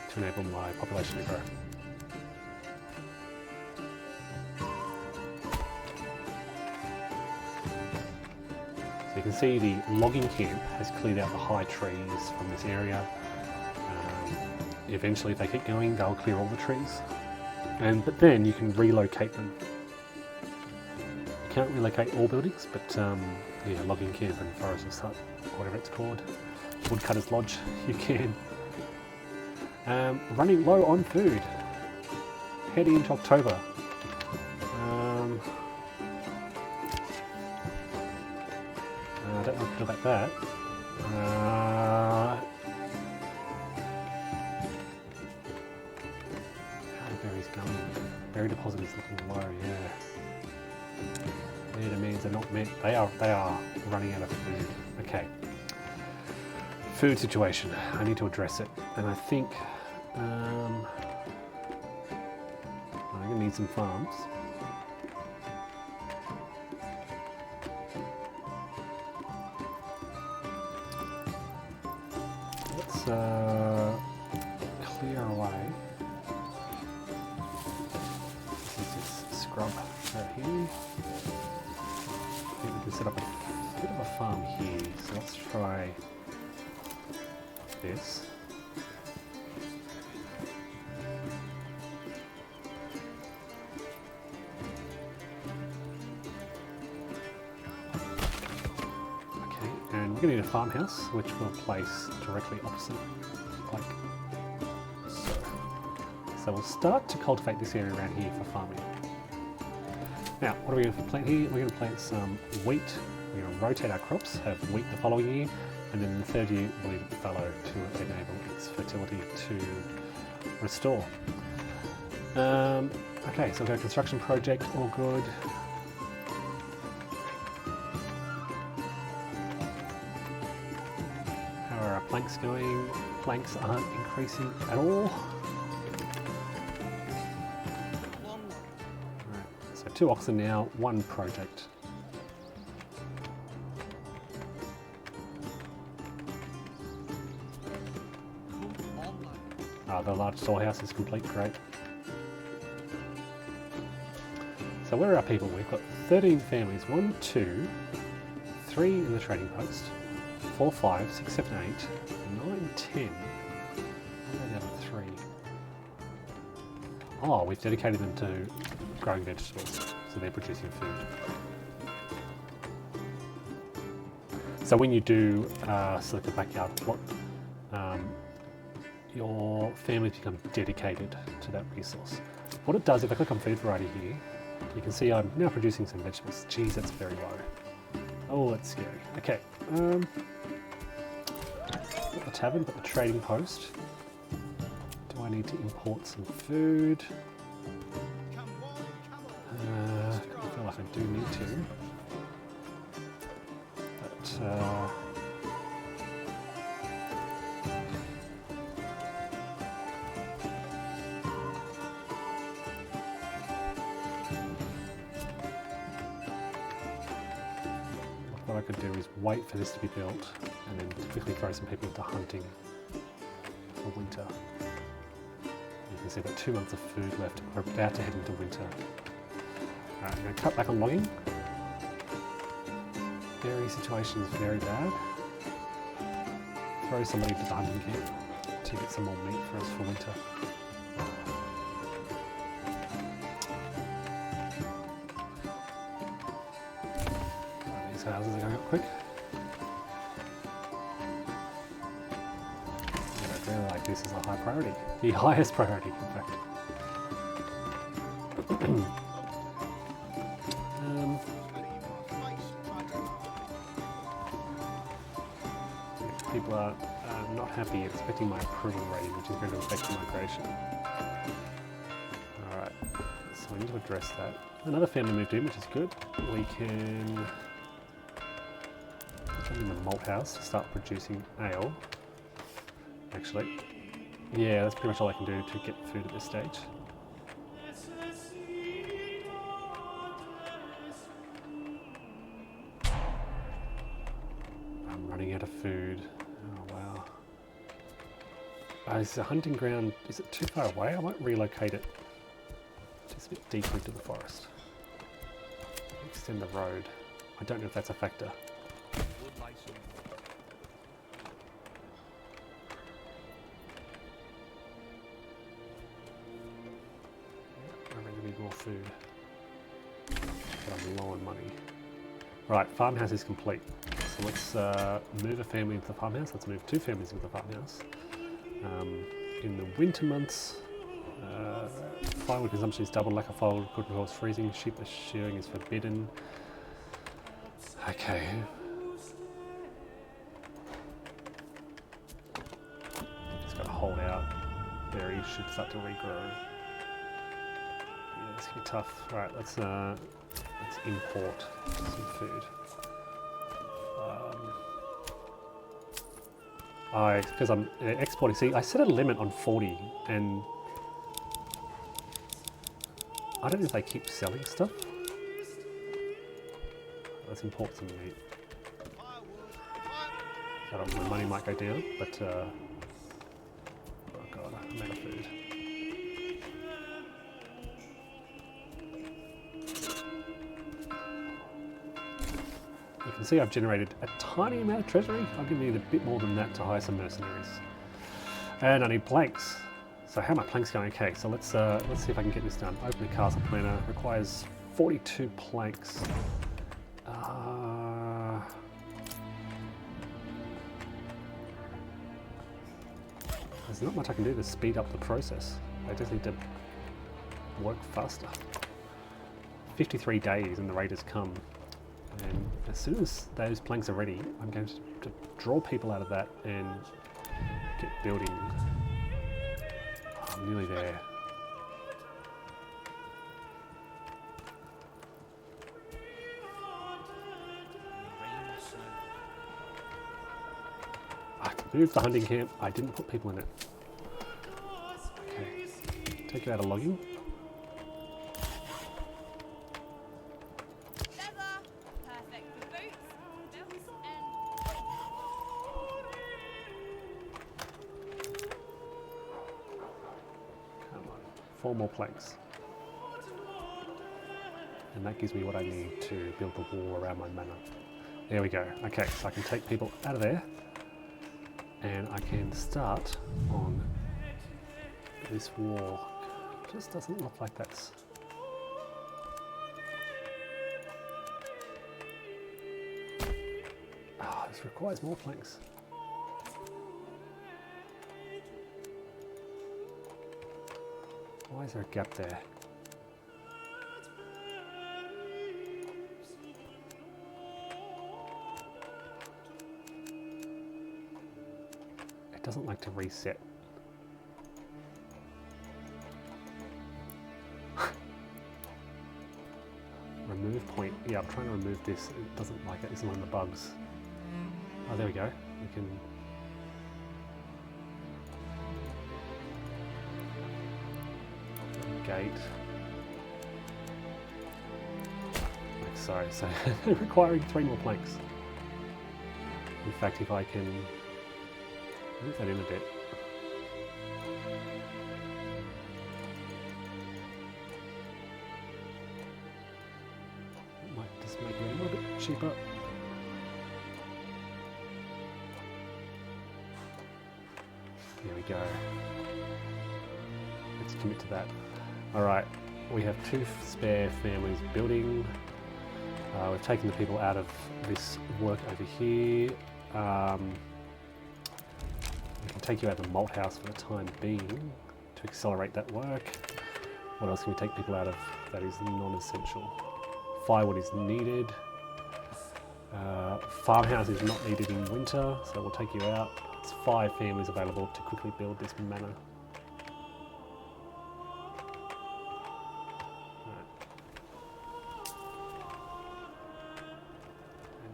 To enable my population to grow. So you can see the logging camp has cleared out the high trees from this area. Eventually, if they keep going, they'll clear all the trees. But then you can relocate them. You can't relocate all buildings, but yeah, logging camp and forester's hut, whatever it's called, woodcutter's lodge, you can. Running low on food. Heading into October. I don't know what to do about that. How are berries going? Berry deposit is looking low, yeah. Their demands are not met. They are running out of food. Okay. food situation. I need to address it, and I think I'm gonna need some farms. Let's clear away. This is this scrub right here. I think we can set up a bit of a farm here. So let's try this. And we're going to need a farmhouse, which we'll place directly opposite, like so. So we'll start to cultivate this area around here for farming. Now, what are we going to plant here? We're going to plant some wheat. We're going to rotate our crops, have wheat the following year, and then in the third year we'll leave it fallow to enable its fertility to restore. Okay, so we've got a construction project, all good. Planks going, planks aren't increasing at all. Right, so 2 oxen now, 1 project. The large storehouse is complete, great. So where are our people? We've got 13 families, 1, 2, 3 in the trading post. 4, 5, 6, 7, 8, 9, 10. Where are the other 3? Oh, we've dedicated them to growing vegetables, so they're producing food. So when you do select a backyard plot, your families become dedicated to that resource. What it does, if I click on food variety here, you can see I'm now producing some vegetables. Geez, that's very low. Oh, that's scary. Okay. Not the tavern, but the trading post. Do I need to import some food? I feel like I do need to. But, what I could do is wait for this to be built and then quickly throw some people into hunting for winter. You can see I've got 2 months of food left. We're about to head into winter. Alright, I'm going to cut back on logging. Berry situation is very bad. Throw somebody into the hunting camp to get some more meat for us for winter. These houses are going up quick. I really like this as a high priority. The highest priority, in fact. People are not happy, expecting my approval rating, which is going to affect the migration. Alright, so we need to address that. Another family moved in, which is good. We can put them in the malt house to start producing ale. Actually, yeah, that's pretty much all I can do to get food at this stage. I'm running out of food. Oh wow. Is the hunting ground, is it too far away? I might relocate it just a bit deeper into the forest. Extend the road. I don't know if that's a factor. I really need more food. But I'm low on money. Right, farmhouse is complete. So let's move a family into the farmhouse. Let's move 2 families into the farmhouse. In the winter months, firewood consumption is double, lack of firewood could cause freezing, sheep shearing is forbidden. Okay. Just gotta hold out. Berries should start to regrow. Yeah, it's gonna be tough. Alright, let's import some food. Because I'm exporting. See, I set a limit on 40, and I don't know if they keep selling stuff. Let's import some meat. I don't know, my money might go down, but oh god, I'm out of food. You can see I've generated a tiny amount of treasury. I'm going to need a bit more than that to hire some mercenaries. And I need planks. So how are my planks going? Okay, so let's see if I can get this done. Open a castle planner. Requires 42 planks. There's not much I can do to speed up the process. I just need to work faster. 53 days and the raiders come. And as soon as those planks are ready, I'm going to draw people out of that and get building. I'm nearly there. Rain or snow. I can move the hunting camp. I didn't put people in it. Okay. Take you out of logging. Leather, perfect for boots, belts, and Come on. 4 more planks. And that gives me what I need to build the wall around my manor. There we go. Okay, so I can take people out of there. And I can start on this wall. Just doesn't look like that's... Ah, this requires more planks. Why is there a gap there? It doesn't like to reset. Remove point. Yeah, I'm trying to remove this. It doesn't like it. It's one of the bugs. Oh, there we go. We can... Gate. Like so. So requiring 3 more planks. In fact, if I can move that in a bit. It might just make it a little bit cheaper. There we go. Let's commit to that. Alright, we have 2 spare families building. We've taken the people out of this work over here. We can take you out of the malt house for the time being to accelerate that work. What else can we take people out of that is non-essential? Firewood is needed. Farmhouse is not needed in winter, so we'll take you out. It's 5 families available to quickly build this manor.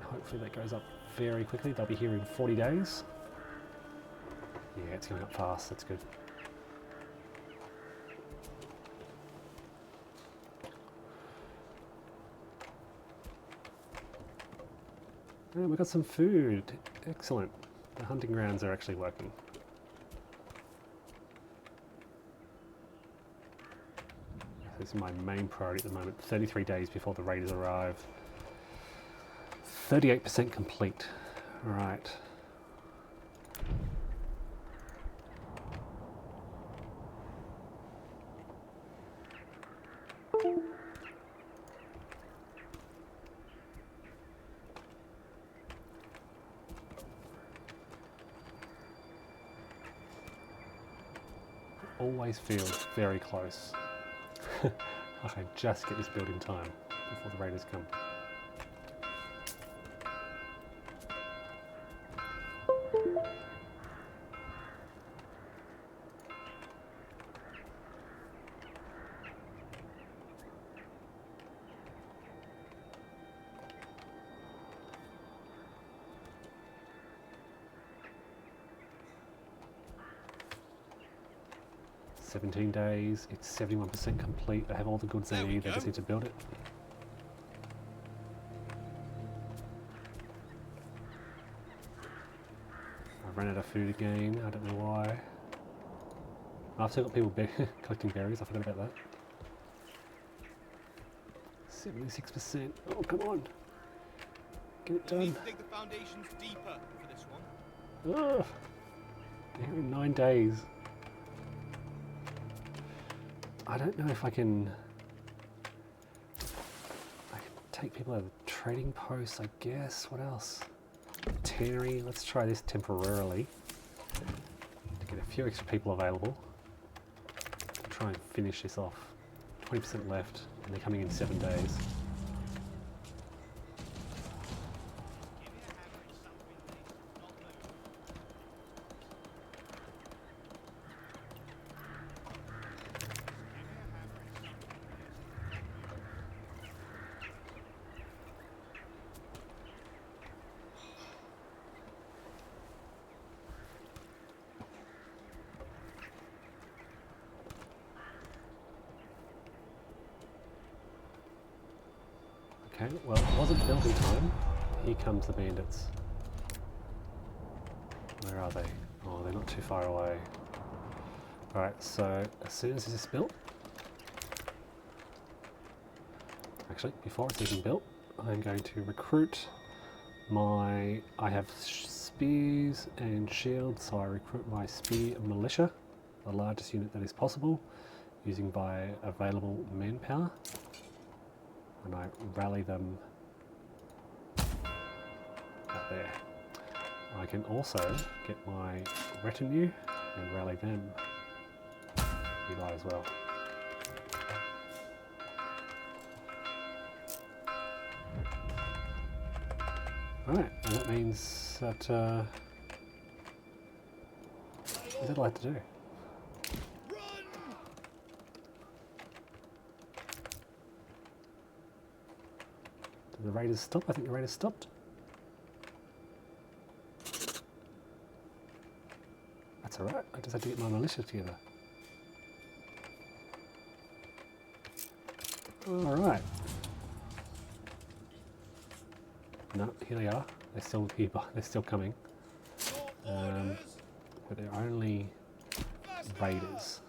Hopefully that goes up very quickly. They'll be here in 40 days. Yeah, it's going up fast. That's good. And we've got some food. Excellent. The hunting grounds are actually working. This is my main priority at the moment. 33 days before the raiders arrive. 38% complete. All right. Always feels very close. I can just get this built in time before the raiders come. 17 days. It's 71% complete. They have all the goods they There we need. They go. just need to build it. I've run out of food again. I don't know why. I've still got people collecting berries. I forgot about that. 76%. Oh, come on. Get it We'll done. need to dig the foundations deeper for this one. Ugh. They're in 9 days. I don't know if I can take people out of the trading posts, I guess. What else? Tannery. Let's try this temporarily to get a few extra people available. Try and finish this off. 20% left, and they're coming in 7 days. Okay, well, it wasn't building time. Here comes the bandits. Where are they? Oh, they're not too far away. Alright, so as soon as this is built... Actually, before it's even built, I'm going to recruit my... I have spears and shields, so I recruit my spear militia, the largest unit that is possible, using by available manpower. And I rally them up there. I can also get my retinue and rally them nearby as well. Alright, and that means that what did I have to do? Did the raiders stop? I think the raiders stopped. That's alright, I just had to get my militia together. Alright. No, here they are. They're still here, they're still coming. But they're only raiders.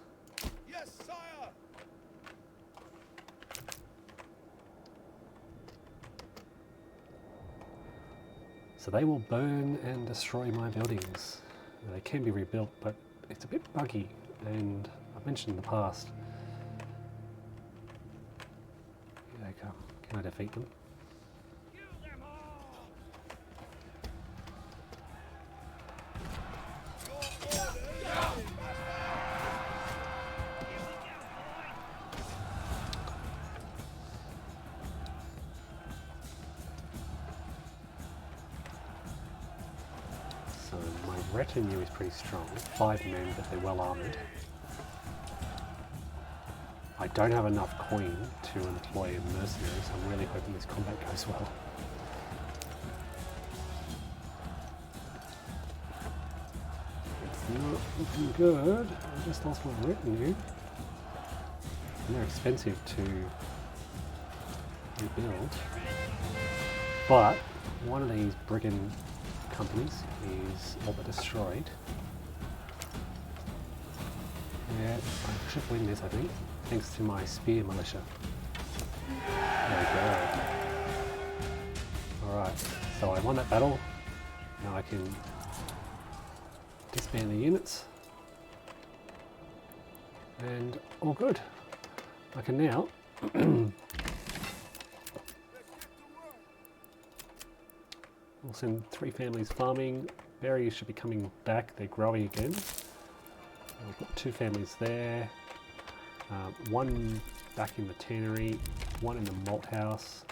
Yes, sire. So they will burn and destroy my buildings. They can be rebuilt, but it's a bit buggy, and I've mentioned in the past. Here they come. Can I defeat them? So my retinue is pretty strong. 5 men, but they're well armoured. I don't have enough coin to employ mercenaries. I'm really hoping this combat goes well. It's not looking good. I just lost my retinue. And they're expensive to rebuild. But one of these brigand companies is all but destroyed. Yeah, I should win this, I think, thanks to my spear militia. There we go. Alright, so I won that battle. Now I can disband the units. And all good. I can now we'll send 3 families farming. Berries should be coming back, they're growing again. I'll put 2 families there. 1 back in the tannery, 1 in the malt house,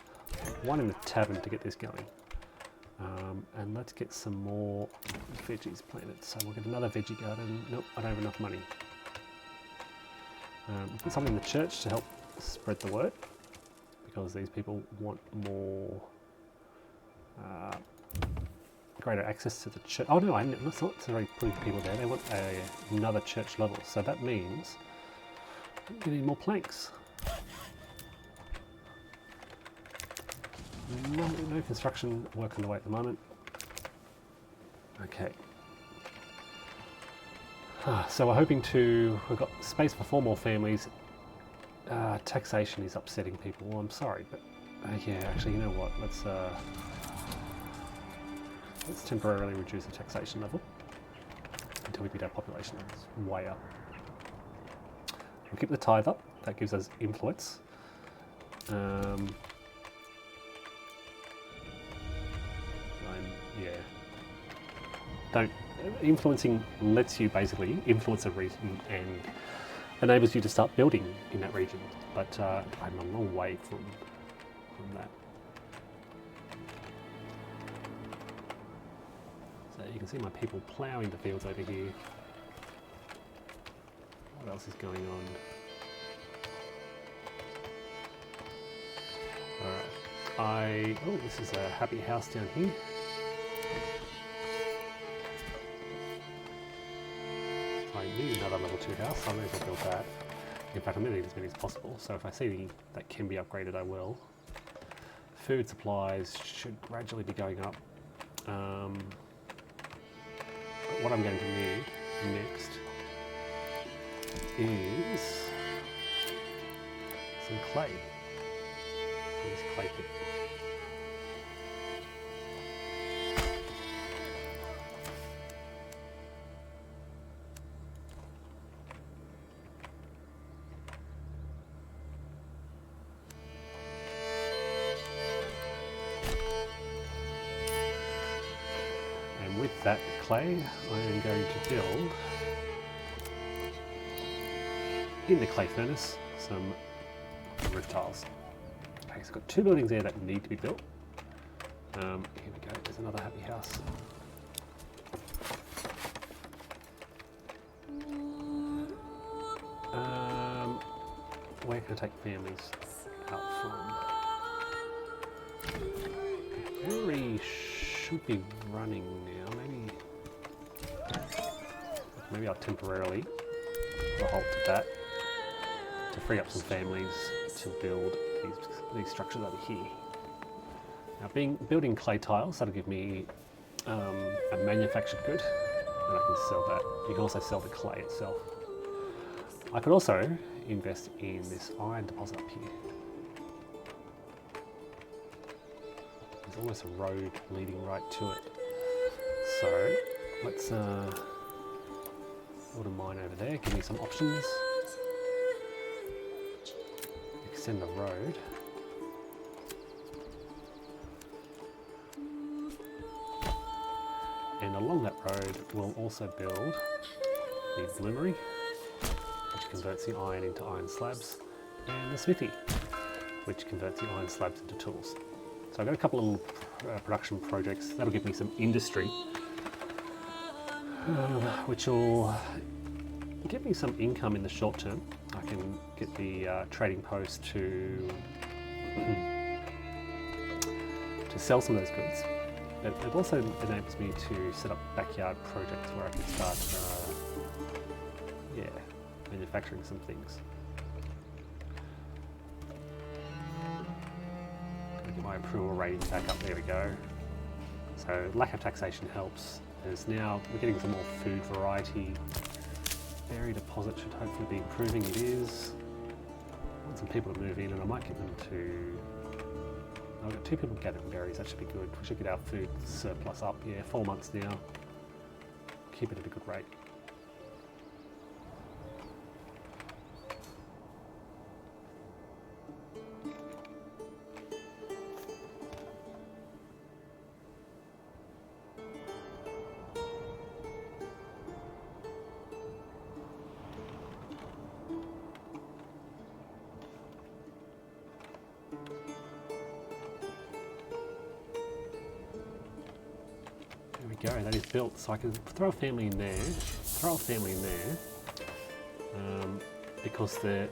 1 in the tavern to get this going. And let's get some more veggies planted. So we'll get another veggie garden. Nope, I don't have enough money. Put something in the church to help spread the word, because these people want more greater access to the church. Oh no, that's not necessarily putting people there. They want another church level. So that means You need more planks. No construction work underway at the moment. Okay. So we're hoping to... We've got space for 4 more families. Taxation is upsetting people. Well, I'm sorry, but... yeah, actually, you know what? Let's temporarily reduce the taxation level until we beat our population. It's way up. We'll keep the tithe up. That gives us influence. Yeah. Influencing lets you basically influence a region and enables you to start building in that region. But I'm a long way from that. So you can see my people ploughing the fields over here. What else is going on? Alright. Oh, this is a happy house down here. I need another level 2 house, so I may as well build that. In fact, I'm going to need as many as possible, so if I see that can be upgraded, I will. Food supplies should gradually be going up. But what I'm going to need next is some clay from this clay pit. And with that clay, I am going to build in the clay furnace some roof tiles. Okay, so I've got 2 buildings there that need to be built. Here we go, there's another happy house. Where can I take families out from? Brewery should be running now, maybe I'll temporarily put a halt to that to free up some families to build these structures over here. Now, building clay tiles, that'll give me a manufactured good, and I can sell that. You can also sell the clay itself. I could also invest in this iron deposit up here. There's almost a road leading right to it. So let's build a mine over there, give me some options. Extend the road. And along that road, we'll also build the bloomery, which converts the iron into iron slabs, and the smithy, which converts the iron slabs into tools. So I've got a couple of little production projects. That'll give me some industry, which will get me some income in the short term. I can get the trading post to sell some of those goods. But it also enables me to set up backyard projects where I can start manufacturing some things. Get my approval rating back up, there we go. So lack of taxation helps. We're getting some more food variety. Berry deposit should hopefully be improving, it is. I want some people to move in and I might get them to... I've got 2 people gathering berries, that should be good. We should get our food surplus up, 4 months now. Keep it at a good rate. Go, that is built, so I can throw a family in there, because the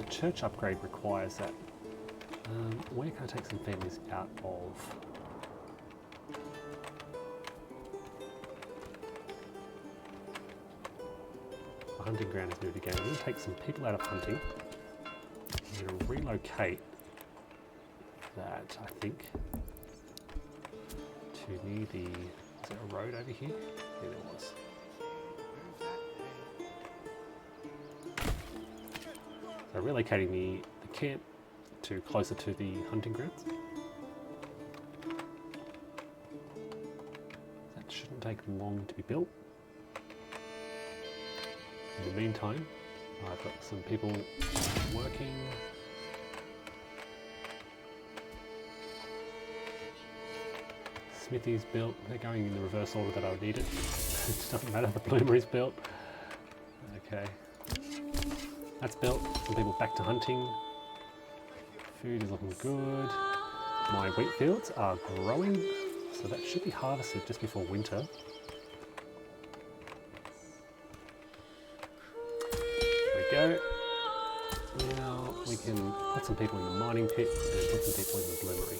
church upgrade requires that. Where can I take some families out of? hunting ground has moved again. I'm going to take some people out of hunting. I'm going to relocate that, I think, to near the... Is there a road over here? Yeah, there was. So relocating the camp to closer to the hunting grounds. That shouldn't take long to be built. In the meantime, I've got some people working. Smithy's built. They're going in the reverse order that I would need it. It doesn't matter, the bloomery's built. Okay. That's built. Some people back to hunting. Food is looking good. My wheat fields are growing, so that should be harvested just before winter. There we go. Now we can put some people in the mining pit and put some people in the bloomery.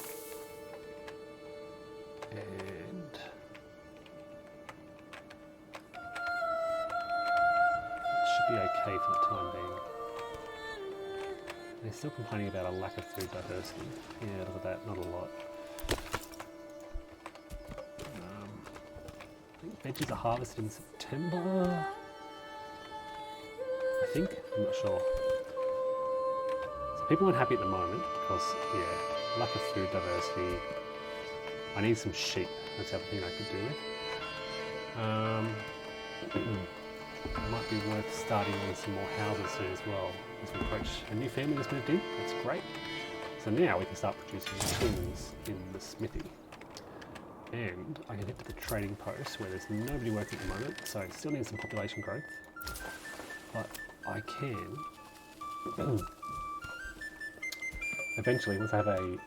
And it should be okay for the time being. They're still complaining about a lack of food diversity. Yeah, look at that, not a lot. I think veggies are harvested in September. I think, I'm not sure. So people aren't happy at the moment because, yeah, lack of food diversity. I need some sheep. That's the other thing I could do with. Might be worth starting on some more houses soon as well as we approach a new family that's moved in. That's great. So now we can start producing tools in the smithy. And I can head to the trading post where there's nobody working at the moment, so I still need some population growth. But I can eventually, once I have a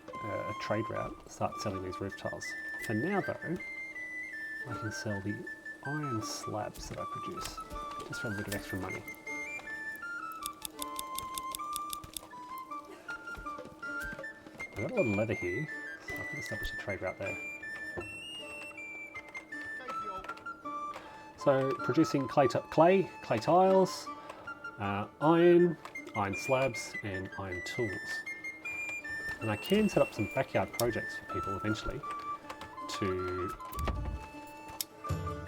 trade route, start selling these roof tiles. For now though, I can sell the iron slabs that I produce, just for a bit of extra money. I've got a lot of leather here, so I can establish a trade route there. So producing clay tiles, iron slabs, and iron tools. And I can set up some backyard projects for people eventually to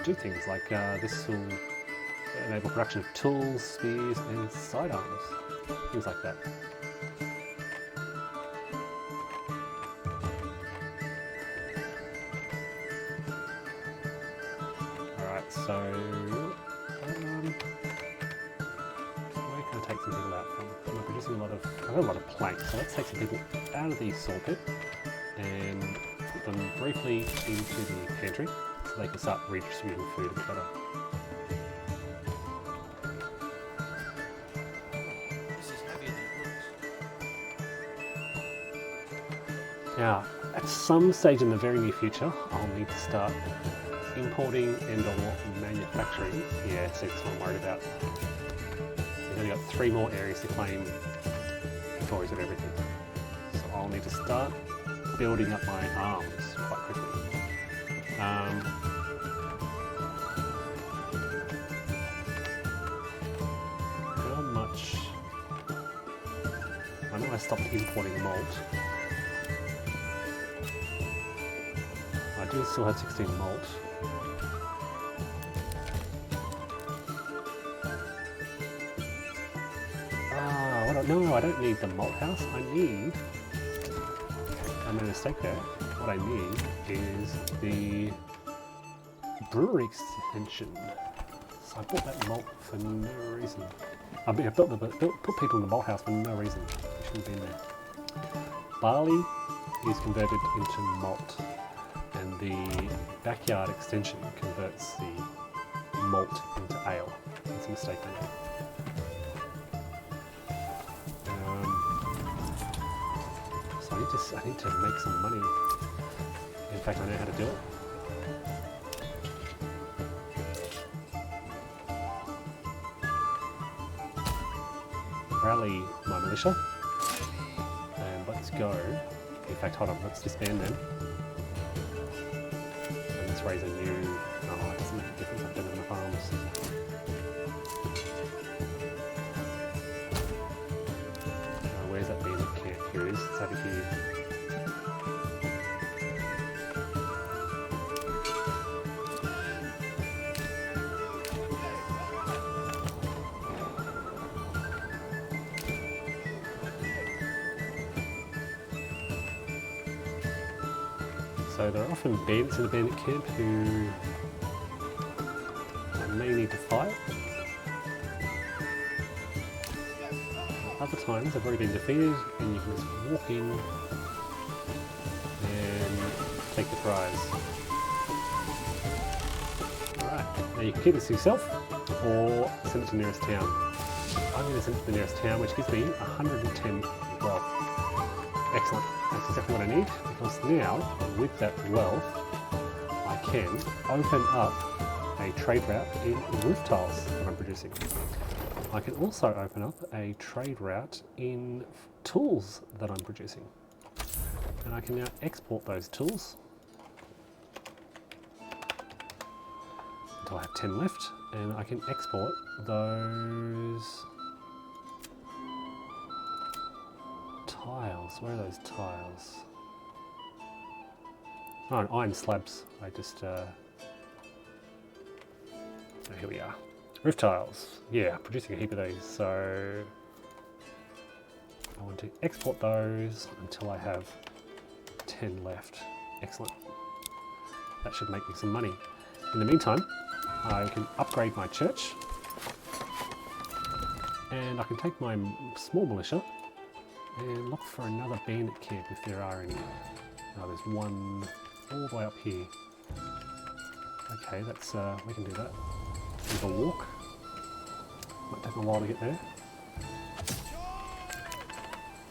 do things like this will enable production of tools, spears, and sidearms, things like that. Alright, so where can I take some people out from? I'm producing I've got a lot of planks, so let's take some people out of the saw pit and put them briefly into the pantry so they can start redistributing food a bit better. This is heavier than Now, at some stage in the very near future, I'll need to start importing and or manufacturing. Yeah, see, that's what I'm worried about. We've only got 3 more areas to claim inventories of everything. So I'll need to start building up my arms quite quickly. How much... I know I stopped importing malt. I do still have 16 malt. No, I don't need the malt house. I made a mistake there. What I need is the brewery extension. So I bought that malt for no reason. I mean, put people in the malt house for no reason. It shouldn't have been there. Barley is converted into malt, and the backyard extension converts the malt into ale. That's a mistake I made. I need to make some money. In fact, I know how to do it. Rally my militia. And let's go. In fact, hold on, let's disband them. And let's raise a new... Oh, it doesn't make a difference, I've done enough arms. So there are often bandits in a bandit camp who I may need to fight. Other times they've already been defeated and you can just walk in and take the prize. Alright, now you can keep this to yourself or send it to the nearest town. I'm going to send it to the nearest town, which gives me 110 wealth. Excellent, that's exactly what I need, because now, with that wealth, I can open up a trade route in roof tiles that I'm producing. I can also open up a trade route in tools that I'm producing. And I can now export those tools until I have 10 left, and I can export those tiles. Where are those tiles? Oh, iron slabs. I just oh, here we are. Roof tiles. Yeah, producing a heap of these. So I want to export those until I have 10 left. Excellent. That should make me some money. In the meantime, I can upgrade my church, and I can take my small militia and look for another bandit camp if there are any. Oh, there's one all the way up here. Okay, that's we can do that. With a walk. Might take a while to get there,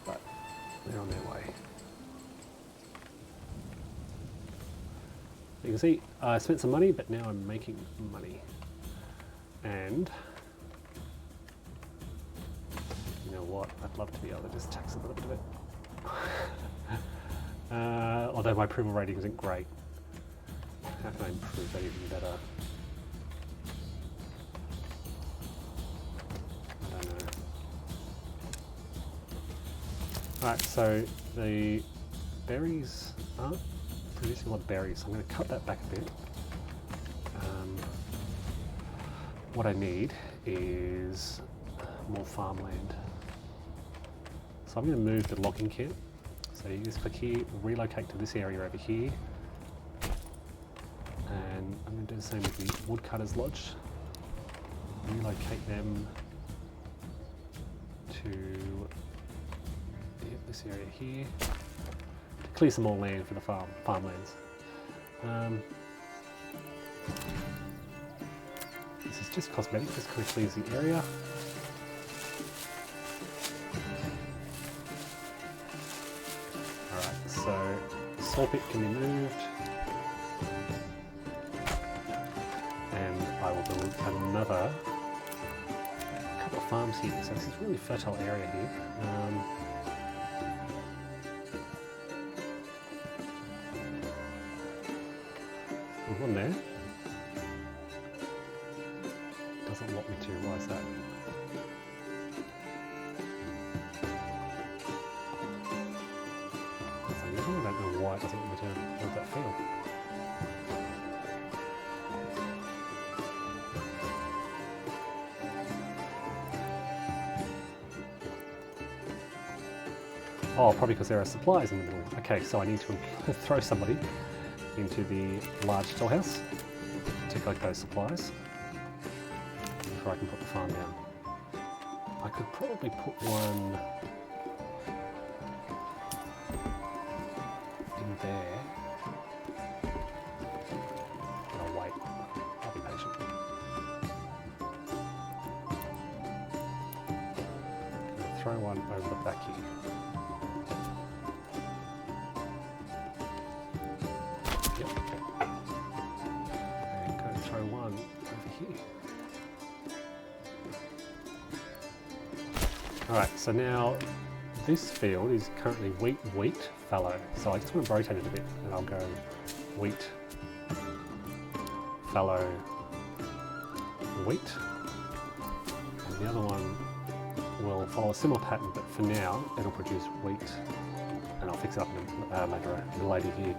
but they're on their way. You can see I spent some money, but now I'm making money. And you know what? I'd love to be able to just tax a little bit of it. Although my approval rating isn't great. How can I improve that even better? I don't know. Alright, so the berries aren't producing a lot of berries, so I'm going to cut that back a bit. What I need is more farmland. So I'm going to move the logging camp. So you just click here, relocate to this area over here. And I'm going to do the same with the woodcutters lodge. Relocate them to this area here. To clear some more land for the farmlands. This is just cosmetic, just kind of clears the area. Alright, so saw pit can be moved. And I will build another couple of farms here. So this is a really fertile area here. There's one there. Doesn't want me to, why is that? That's unusual, I don't know why it doesn't want me to build that field. Oh, probably because there are supplies in the middle. Okay, so I need to throw somebody into the large storehouse to collect those supplies before I can put the farm down. I could probably put one in there. I'll wait. I'll be patient. I'll throw one over the back here. One over here. Alright, so now this field is currently wheat, fallow. So I just want to rotate it a bit and I'll go wheat, fallow, wheat. And the other one will follow a similar pattern, but for now it'll produce wheat. And I'll fix it up later here.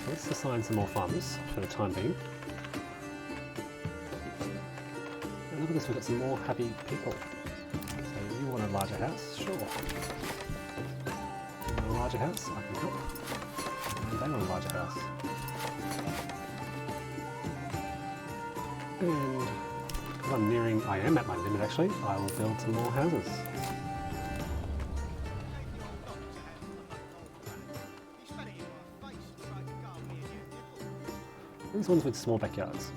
Let's assign some more farmers for the time being. And look at this, we've got some more happy people. So you want a larger house? Sure. You want a larger larger house, I can help. And they want a larger house. And because I am at my limit actually, I will build some more houses. These ones with small backyards.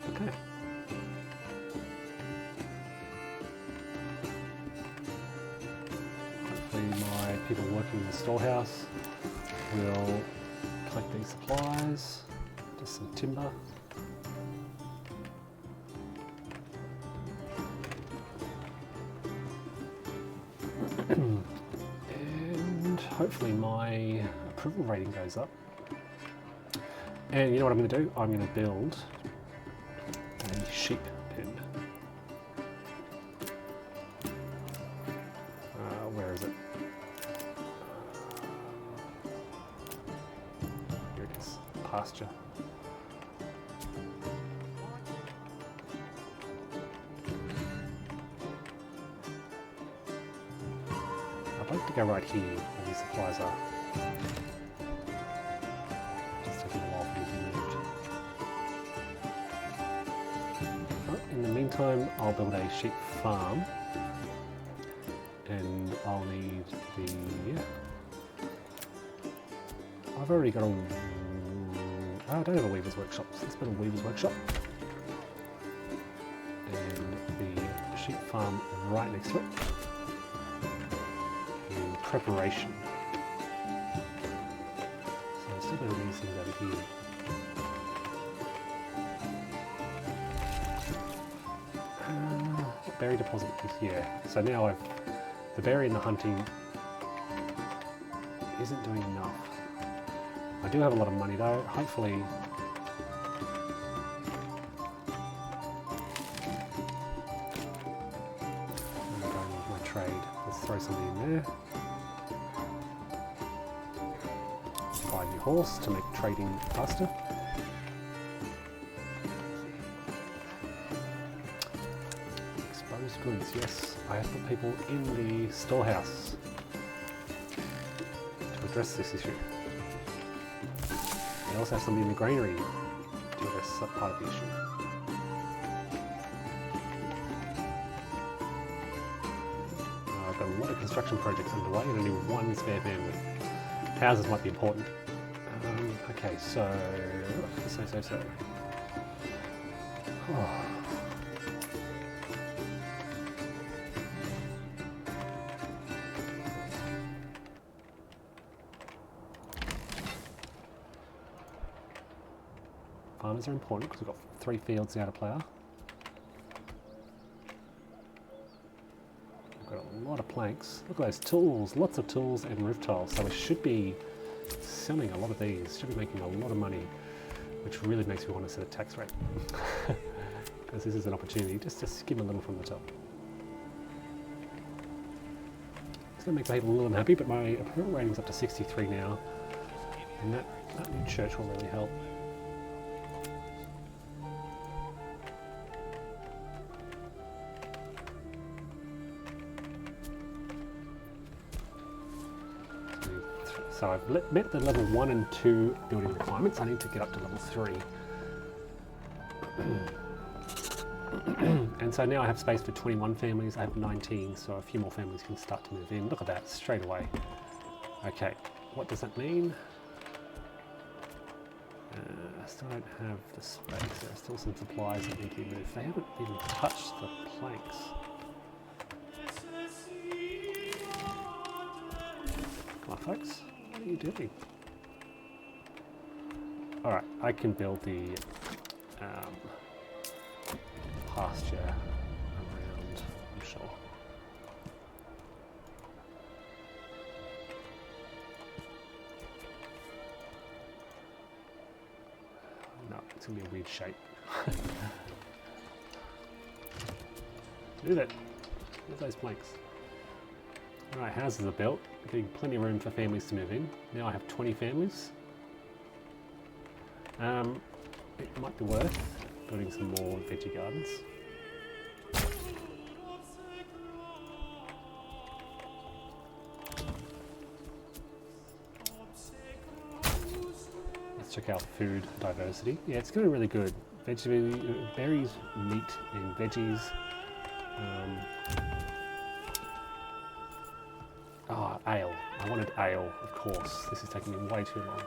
Okay. Hopefully my people working in the storehouse will collect these supplies, just some timber. And hopefully my approval rating goes up. And you know what I'm going to do? I'm going to build a sheep pen. Where is it? Here it is. Pasture. I'd like to go right here where these supplies are. Just taking a while for me to move. Oh, in the meantime, I'll build a sheep farm. And I'll need the... I've already got a... I don't have a weaver's workshop, so let's build a weaver's workshop. And the sheep farm right next to it. In preparation. So I'm still building these things over here. Berry deposit is here. So now the berry and the hunting isn't doing enough. I do have a lot of money though. Hopefully, I'm going with my trade. Let's throw something in there. Buy a new horse to make trading faster. Exposed goods, yes. I have put people in the storehouse to address this issue. I also have somebody in the granary to address that part of the issue. I've got a lot of construction projects underway and only one spare family. Houses might be important. Okay, so... Oh. Farmers are important because we've got 3 fields now to plough. We've got a lot of planks. Look at those tools, lots of tools and roof tiles. So we should be selling a lot of these, should be making a lot of money, which really makes me want to set a tax rate. Because this is an opportunity just to skim a little from the top. It's going to make people a little unhappy, but my approval rating's up to 63 now. And that new church will really help. So I've met the level 1 and 2 building requirements. I need to get up to level 3. And so now I have space for 21 families. I have 19, so a few more families can start to move in. Look at that, straight away. Okay, what does that mean? I still don't have the space. There are still some supplies that need to be moved. They haven't even touched the planks. Come on, folks. What are you doing? Alright, I can build the pasture around, I'm sure. No, it's going to be a weird shape. Do that. Look at those planks. Alright, houses are built. Getting plenty of room for families to move in. Now I have 20 families. It might be worth building some more veggie gardens. check our food diversity. Yeah, it's going really good. Berries, meat, and veggies. Ale. I wanted ale, of course. This is taking me way too long.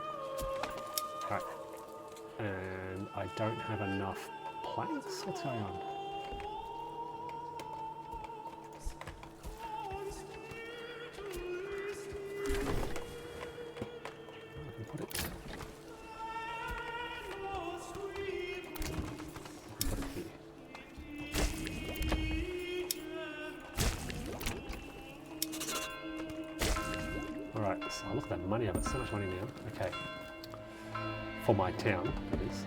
Right. And I don't have enough planks? What's going on? I can put it. Put it here. Alright, so look at that money. I've got so much money now. Okay. For my town, that is.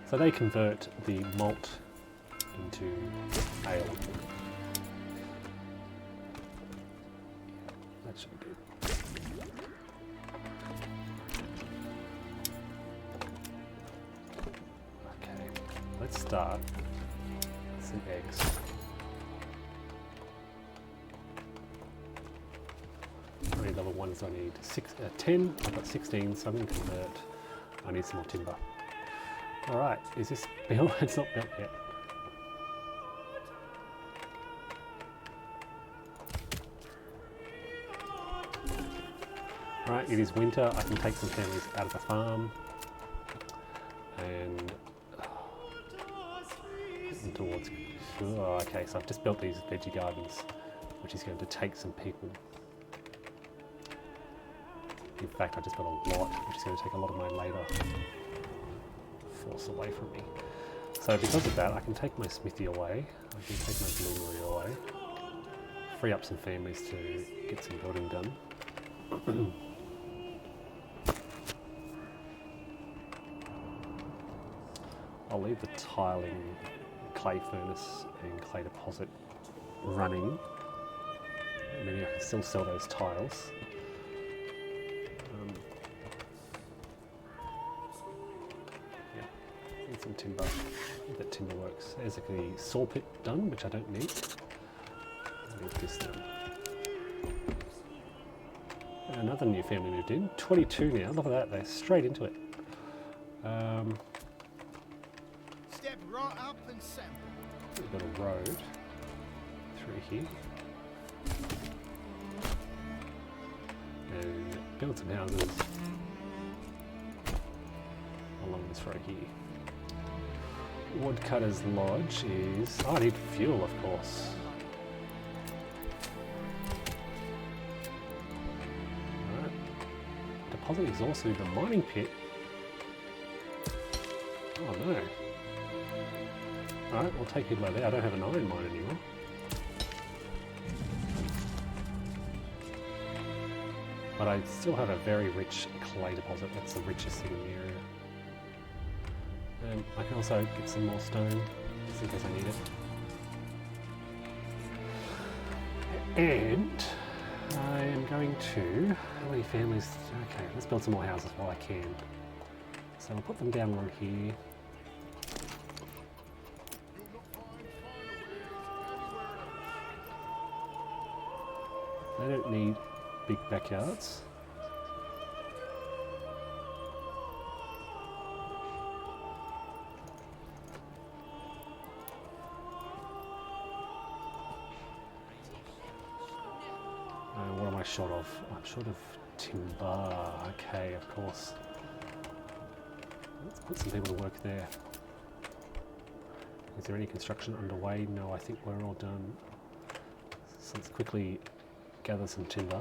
So they convert the malt into ale. That should be good. Okay, let's start with some eggs. How many level ones do I need? 10. I've got 16, so I'm going to convert. I need some more timber. Alright, is this built? It's not built yet. Alright, it is winter. I can take some families out of the farm. And towards. Oh, okay, so I've just built these veggie gardens, which is going to take some people. In fact, I just built a lot, which is going to take a lot of my labour force away from me. So because of that, I can take my smithy away, I can take my bloomery away, free up some families to get some building done. I'll leave the tiling, clay furnace and clay deposit running. Maybe I can still sell those tiles. Some timber. That timber works. There's the saw pit done, which I don't need. I need this done. And another new family moved in. 22 now. Look at that. They're straight into it. Step right up and sample. We've got a road through here. And build some houses along this road here. Woodcutter's Lodge is... Oh, I need fuel, of course. Alright. Deposit exhausted in the mining pit. Oh no. Alright, we'll take people out there. I don't have an iron mine anymore. But I still have a very rich clay deposit. That's the richest thing in the area. I can also get some more stone, just in case I need it. And I am going to... How many families? Okay, let's build some more houses while I can. So we'll put them down along here. They don't need big backyards. What am I short of? I'm short of timber. Okay, of course. Let's put some people to work there. Is there any construction underway? No, I think we're all done. So let's quickly gather some timber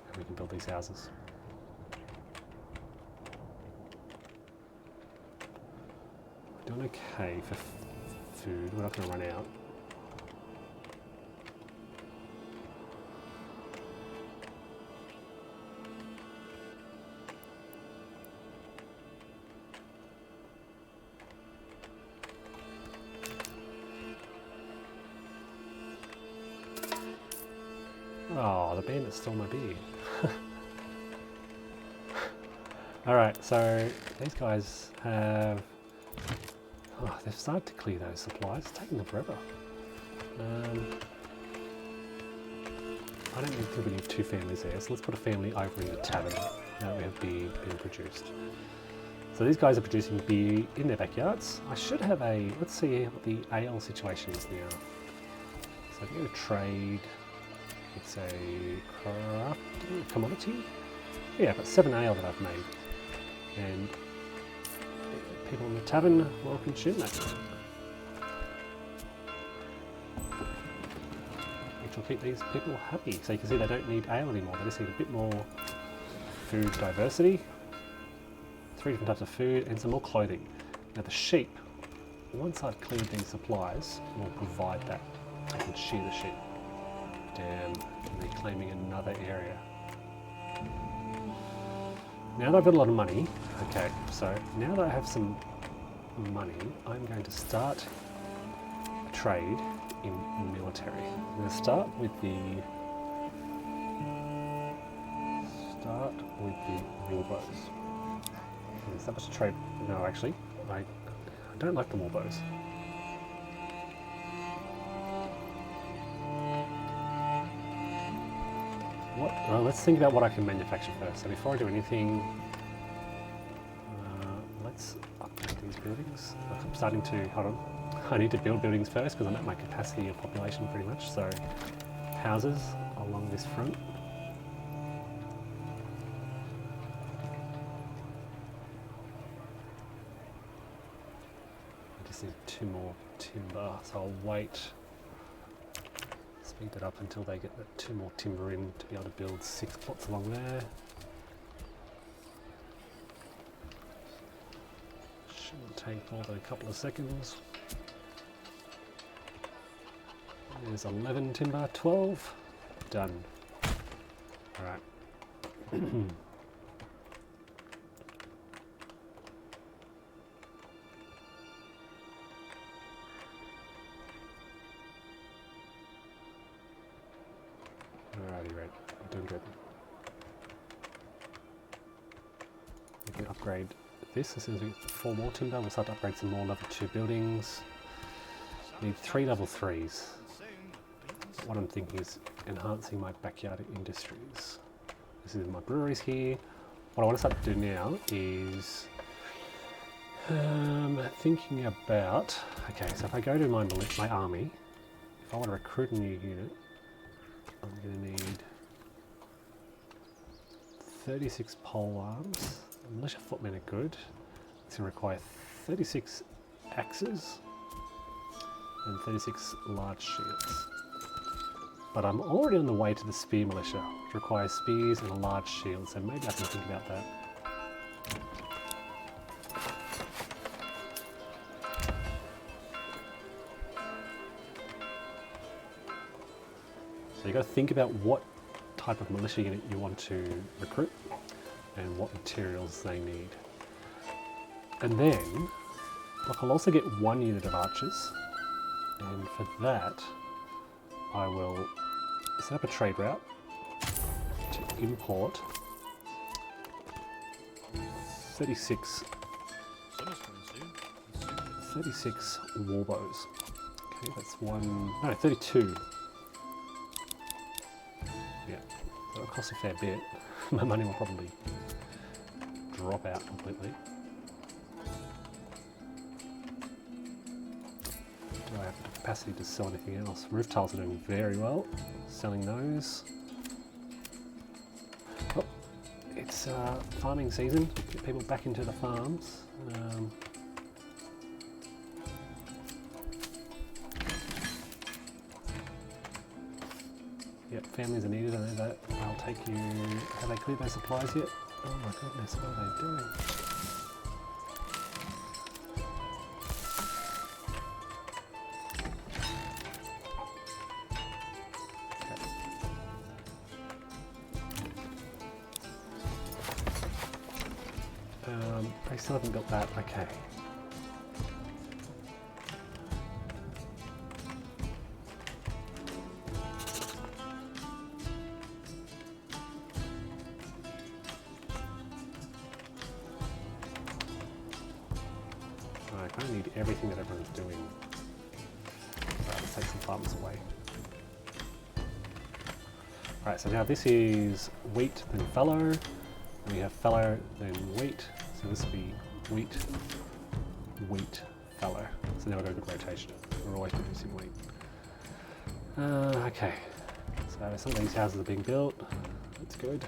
and we can build these houses. We're doing okay for food. We're not going to run out. Oh, the bandit stole my beer. Alright, so these guys have... Oh, they've started to clear those supplies. It's taking them forever. I don't think we need 2 families there, so let's put a family over in the tavern now that we have beer being produced. So these guys are producing beer in their backyards. I should have a, let's see what the ale situation is now. So I can go to trade, it's a commodity. Yeah, I've got 7 ale that I've made. And people in the tavern will consume that. Which will keep these people happy. So you can see they don't need ale anymore, they just need a bit more food diversity. 3 different types of food and some more clothing. Now the sheep, once I've cleared these supplies, will provide that. I can shear the sheep. Damn, they're claiming another area. Now that I've got a lot of money, okay, so now that I have some money, I'm going to start a trade in military. I'm going to start with the warbows. Is that much to trade? No, actually, I don't like the warbows. Well, let's think about what I can manufacture first. So before I do anything, let's upgrade these buildings. Look, I'm starting to, hold on. I need to build buildings first because I'm at my capacity of population pretty much. So houses along this front. I just need 2 more timber, so I'll wait. Speed that up until they get the 2 more timber in to be able to build 6 plots along there. Shouldn't take more than a couple of seconds. There's 11 timber, 12. Done. Alright. Alrighty, right. I'm doing good. We can upgrade this as soon as we get 4 more timber. We'll start to upgrade some more level 2 buildings. Need 3 level 3s. What I'm thinking is enhancing my backyard industries. This is my breweries here. What I want to start to do now is thinking about, okay, so if I go to my army, if I want to recruit a new unit, I'm going to need 36 pole arms. Militia footmen are good. It's going to require 36 axes and 36 large shields. But I'm already on the way to the spear militia, which requires spears and a large shield, so maybe I can think about that. So you've got to think about what type of militia unit you want to recruit and what materials they need. And then, look, I'll also get 1 unit of archers, and for that I will set up a trade route to import 36 warbows. Okay, that's 32. Yeah, that'll cost a fair bit. My money will probably drop out completely. Do I have the capacity to sell anything else? Roof tiles are doing very well. Selling those. Oh, it's farming season. Get people back into the farms. Yep, families are needed. I know that. I'll take you. Have they cleared those supplies yet? Oh my goodness, what are they doing? I still haven't got that. Okay. I kind of need everything that everyone's doing. Alright, let's take some farmers away. Right, so now this is wheat, then fallow. And we have fallow, then wheat. So this will be wheat, wheat, fallow. So now we've got a good rotation. We're always producing wheat. Okay, so some of these houses are being built. That's good.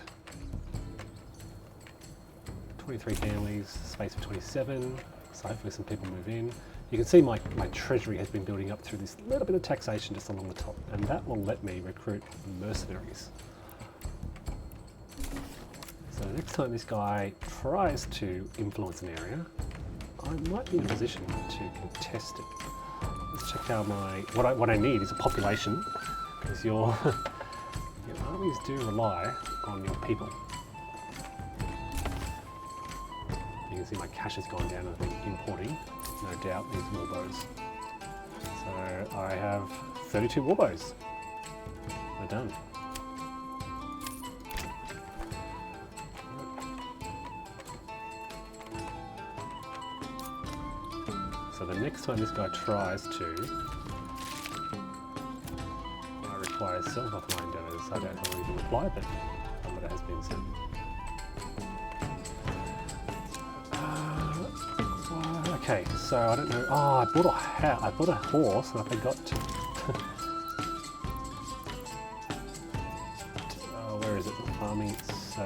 23 families, space for 27. So hopefully some people move in. You can see my treasury has been building up through this little bit of taxation just along the top, and that will let me recruit mercenaries. So next time this guy tries to influence an area, I might be in a position to contest it. Let's check how what I need is a population, because your armies do rely on your people. You can see my cash has gone down, I think, importing. No doubt these warbows. So I have 32 warbows. We're done. So the next time this guy tries to, I require self-offline donors. I don't have anything to reply, but somebody has been sent. Okay, so I don't know. Oh, I bought a horse and I forgot to. Where is it? Farming. It's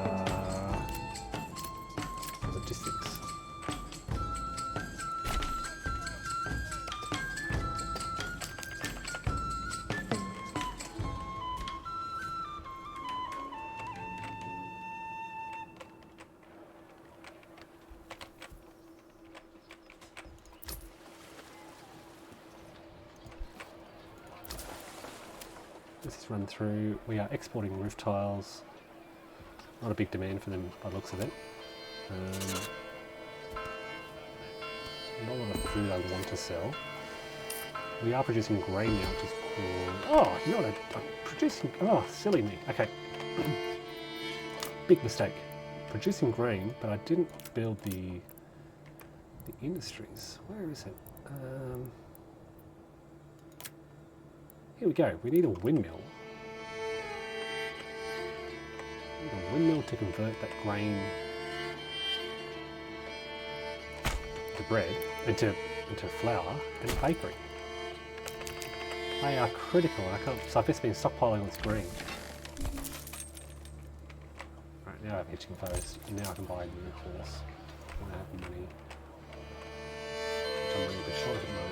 logistics. This is run through. We are exporting roof tiles. Not a big demand for them by the looks of it. Not a lot of food I want to sell. We are producing grain now, which is cool. Oh, you know what? I'm producing. Oh, silly me. Okay. Big mistake. Producing grain, but I didn't build the industries. Where is it? Here we go. We need a windmill. We need a windmill to convert that grain to bread, into flour, and a bakery. They are critical. I can't. So I've just been stockpiling all this grain. Right, now I have hitching post. Now I can buy a new horse when I have money, which I'm really a bit short at the moment.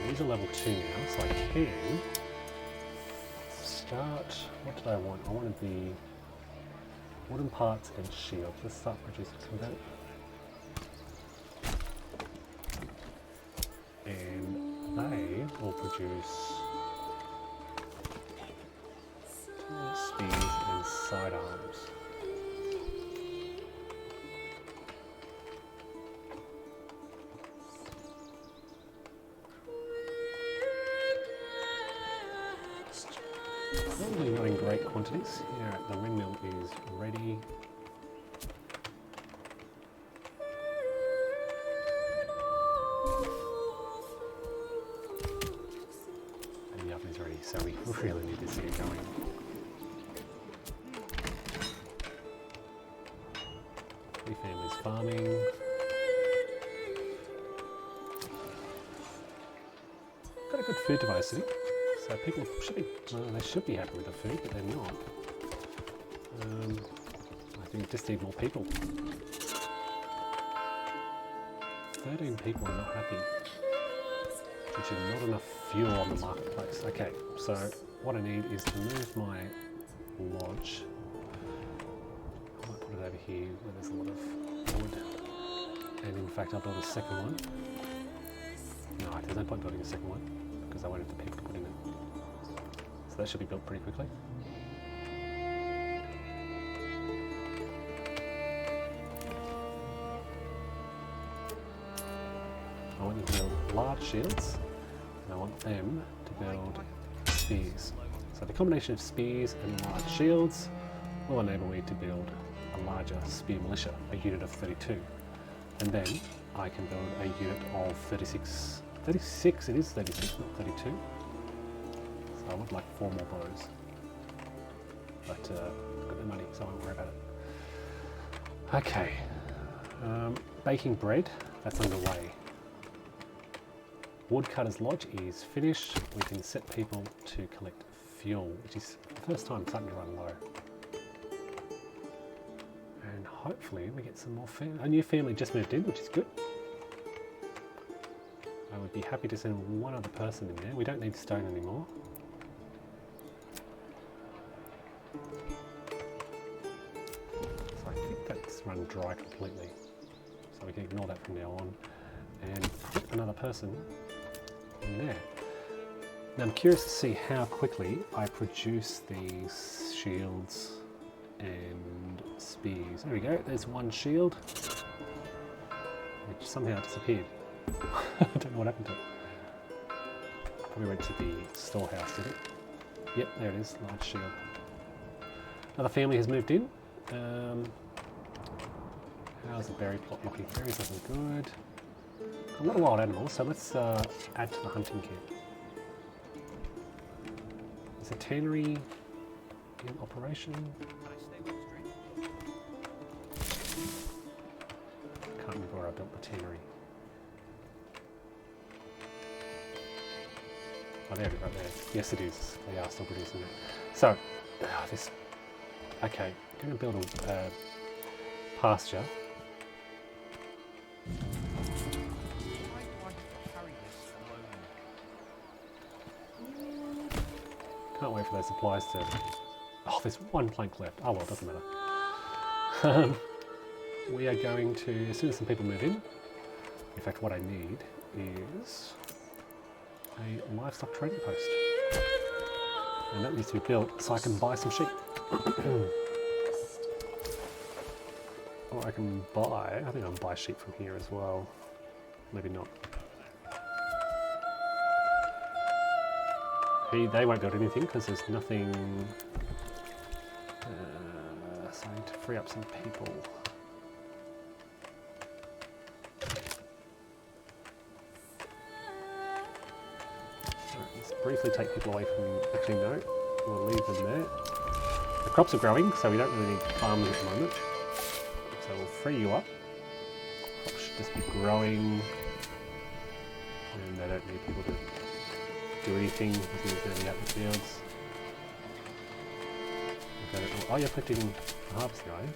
These are level 2 now, so I can start. What did I want? I wanted the wooden parts and shields. Let's start producing some of that. And they will produce spears and sidearms. Probably not in great quantities. Yeah, the windmill is ready. And the oven is ready, so we really need to see it going. Three families farming. Got a good food diversity. So people should be, well, they should be happy with the food, but they're not. I think we just need more people. 13 people are not happy, which is not enough fuel on the marketplace. Okay, so what I need is to move my lodge. I might put it over here where there's a lot of wood. And in fact, I'll build a second one. No, there's no point building a second one because I wanted the people to put in it. So that should be built pretty quickly. I want them to build large shields, and I want them to build spears. So the combination of spears and large shields will enable me to build a larger spear militia, a unit of 32. And then I can build a unit of 36. 36, it is 36, not 32. So I would like 4 more bows. But I've got no money, so I won't worry about it. Okay. Baking bread, that's underway. Woodcutter's Lodge is finished. We can set people to collect fuel, which is the first time starting to run low. And hopefully we get some more family. A new family just moved in, which is good. I would be happy to send one other person in there. We don't need stone anymore. So I think that's run dry completely. So we can ignore that from now on. And put another person in there. Now I'm curious to see how quickly I produce these shields and spears. There we go, there's one shield, which somehow disappeared. I don't know what happened to it. Probably went to the storehouse, did it? Yep, there it is, large shield. Another family has moved in. How's the berry plot looking? Berries looking good. A lot of wild animals, so let's add to the hunting kit. Is a tannery in operation? Can I stay with the drink? Can't remember where I built the tannery. Oh, there it is, right there. Yes, it is. They are still producing it. So, this. Okay, I'm going to build a pasture. Why do I have to carry this alone? Can't wait for those supplies to... Oh, there's one plank left. Oh well, doesn't matter. We are going to, as soon as some people move in fact what I need is a livestock trading post. And that needs to be built so I can buy some sheep. Or I can buy, I think I'll buy sheep from here as well. Maybe not. They won't build anything because there's nothing. So I need to free up some people. Right, let's briefly take people away from. Actually, no, we'll leave them there. The crops are growing, so we don't really need farmers at the moment. So we'll free you up. Crops should just be growing, and they don't need people to do anything because you're going to be out in the fields. Okay. Oh, you're collecting the harvest now, are you?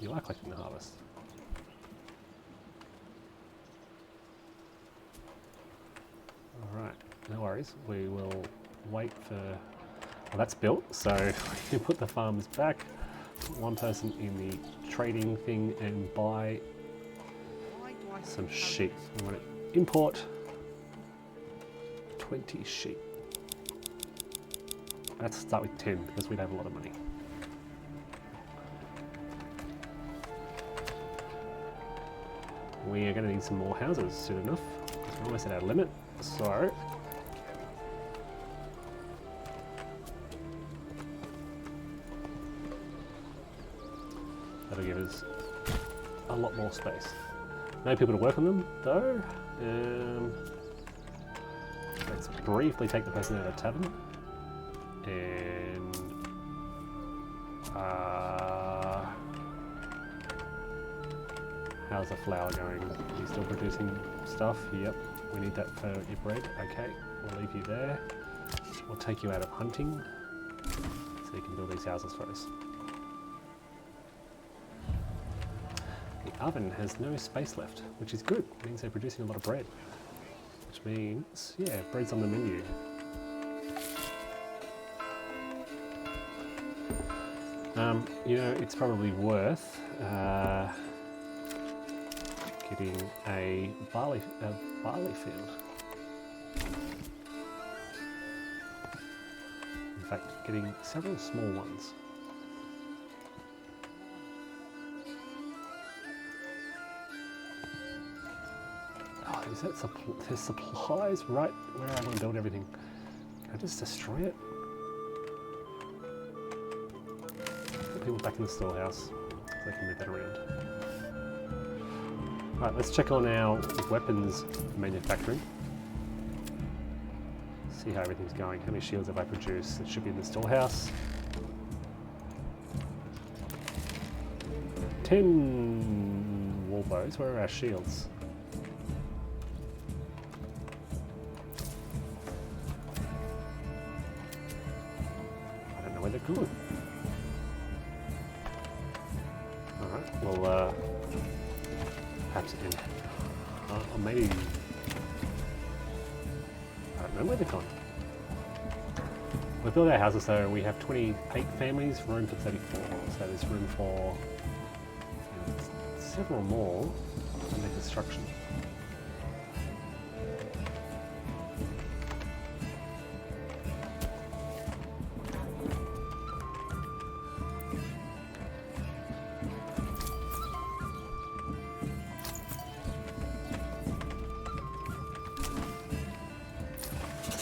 You are collecting the harvest. Alright, no worries. We will wait for... Well, that's built, so we can put the farms back. Put one person in the trading thing and buy some sheep. We want to import 20 sheep. Let's start with 10 because we'd have a lot of money. We are going to need some more houses soon enough. We're almost at our limit, so that'll give us a lot more space. No people to work on them though. Let's briefly take the person out of the tavern. And how's the flour going? Are you still producing stuff? Yep, we need that for your bread. Okay, we'll leave you there. We'll take you out of hunting so you can build these houses for us. The oven has no space left, which is good. It means they're producing a lot of bread. Which means, yeah, bread's on the menu. You know, it's probably worth getting a barley field. In fact, getting several small ones. Oh, is that there's supplies right where I want to build everything. Can I just destroy it? Put people back in the storehouse so they can move that around. Right, let's check on our weapons manufacturing. See how everything's going. How many shields have I produced? It should be in the storehouse. 10 wall bows. Where are our shields? I don't know where they're gone. Alright, well, perhaps in. Or maybe. I don't know where they're gone. We've built our houses, so we have 28 families, room for 34. So there's room for several more under construction.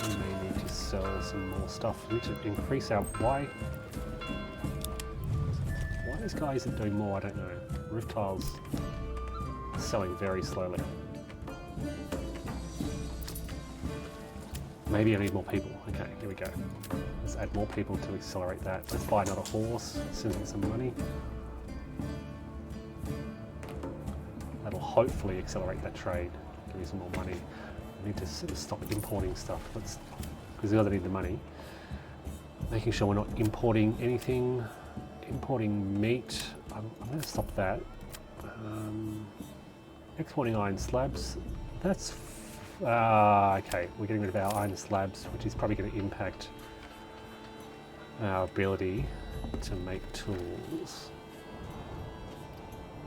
We may need to sell some more stuff. We need to increase our why this guy isn't doing more, I don't know. Roof tiles are selling very slowly. Maybe I need more people. Okay, here we go. Let's add more people to accelerate that. Let's buy another horse, send in some money. That'll hopefully accelerate that trade, give me some more money. I need to sort of stop importing stuff, because we either need the money. Making sure we're not importing anything. Importing meat, I'm going to stop that. Exporting iron slabs, that's okay. We're getting rid of our iron slabs, which is probably going to impact our ability to make tools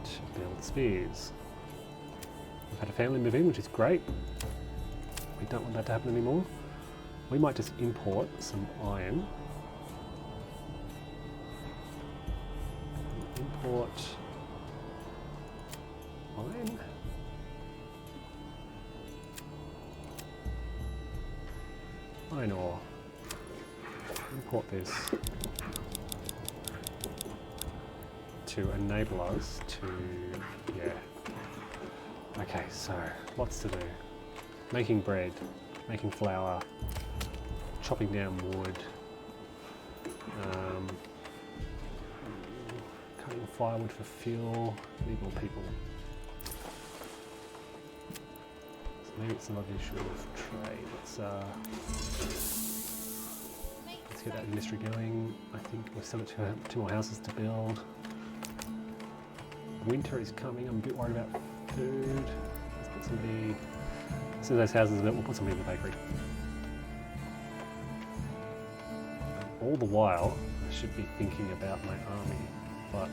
to build spears. We've had a family move in, which is great. We don't want that to happen anymore. We might just import some iron. Import iron. Iron ore. Import this to enable us to, yeah. Okay, so lots to do. Making bread, making flour, chopping down wood, cutting firewood for fuel. Need more people. So maybe it's another issue of trade. Let's get that industry going. I think we've still got two more houses to build. Winter is coming. I'm a bit worried about food. Let's put somebody. As soon as those houses are built, we'll put somebody in the bakery. All the while, I should be thinking about my army, but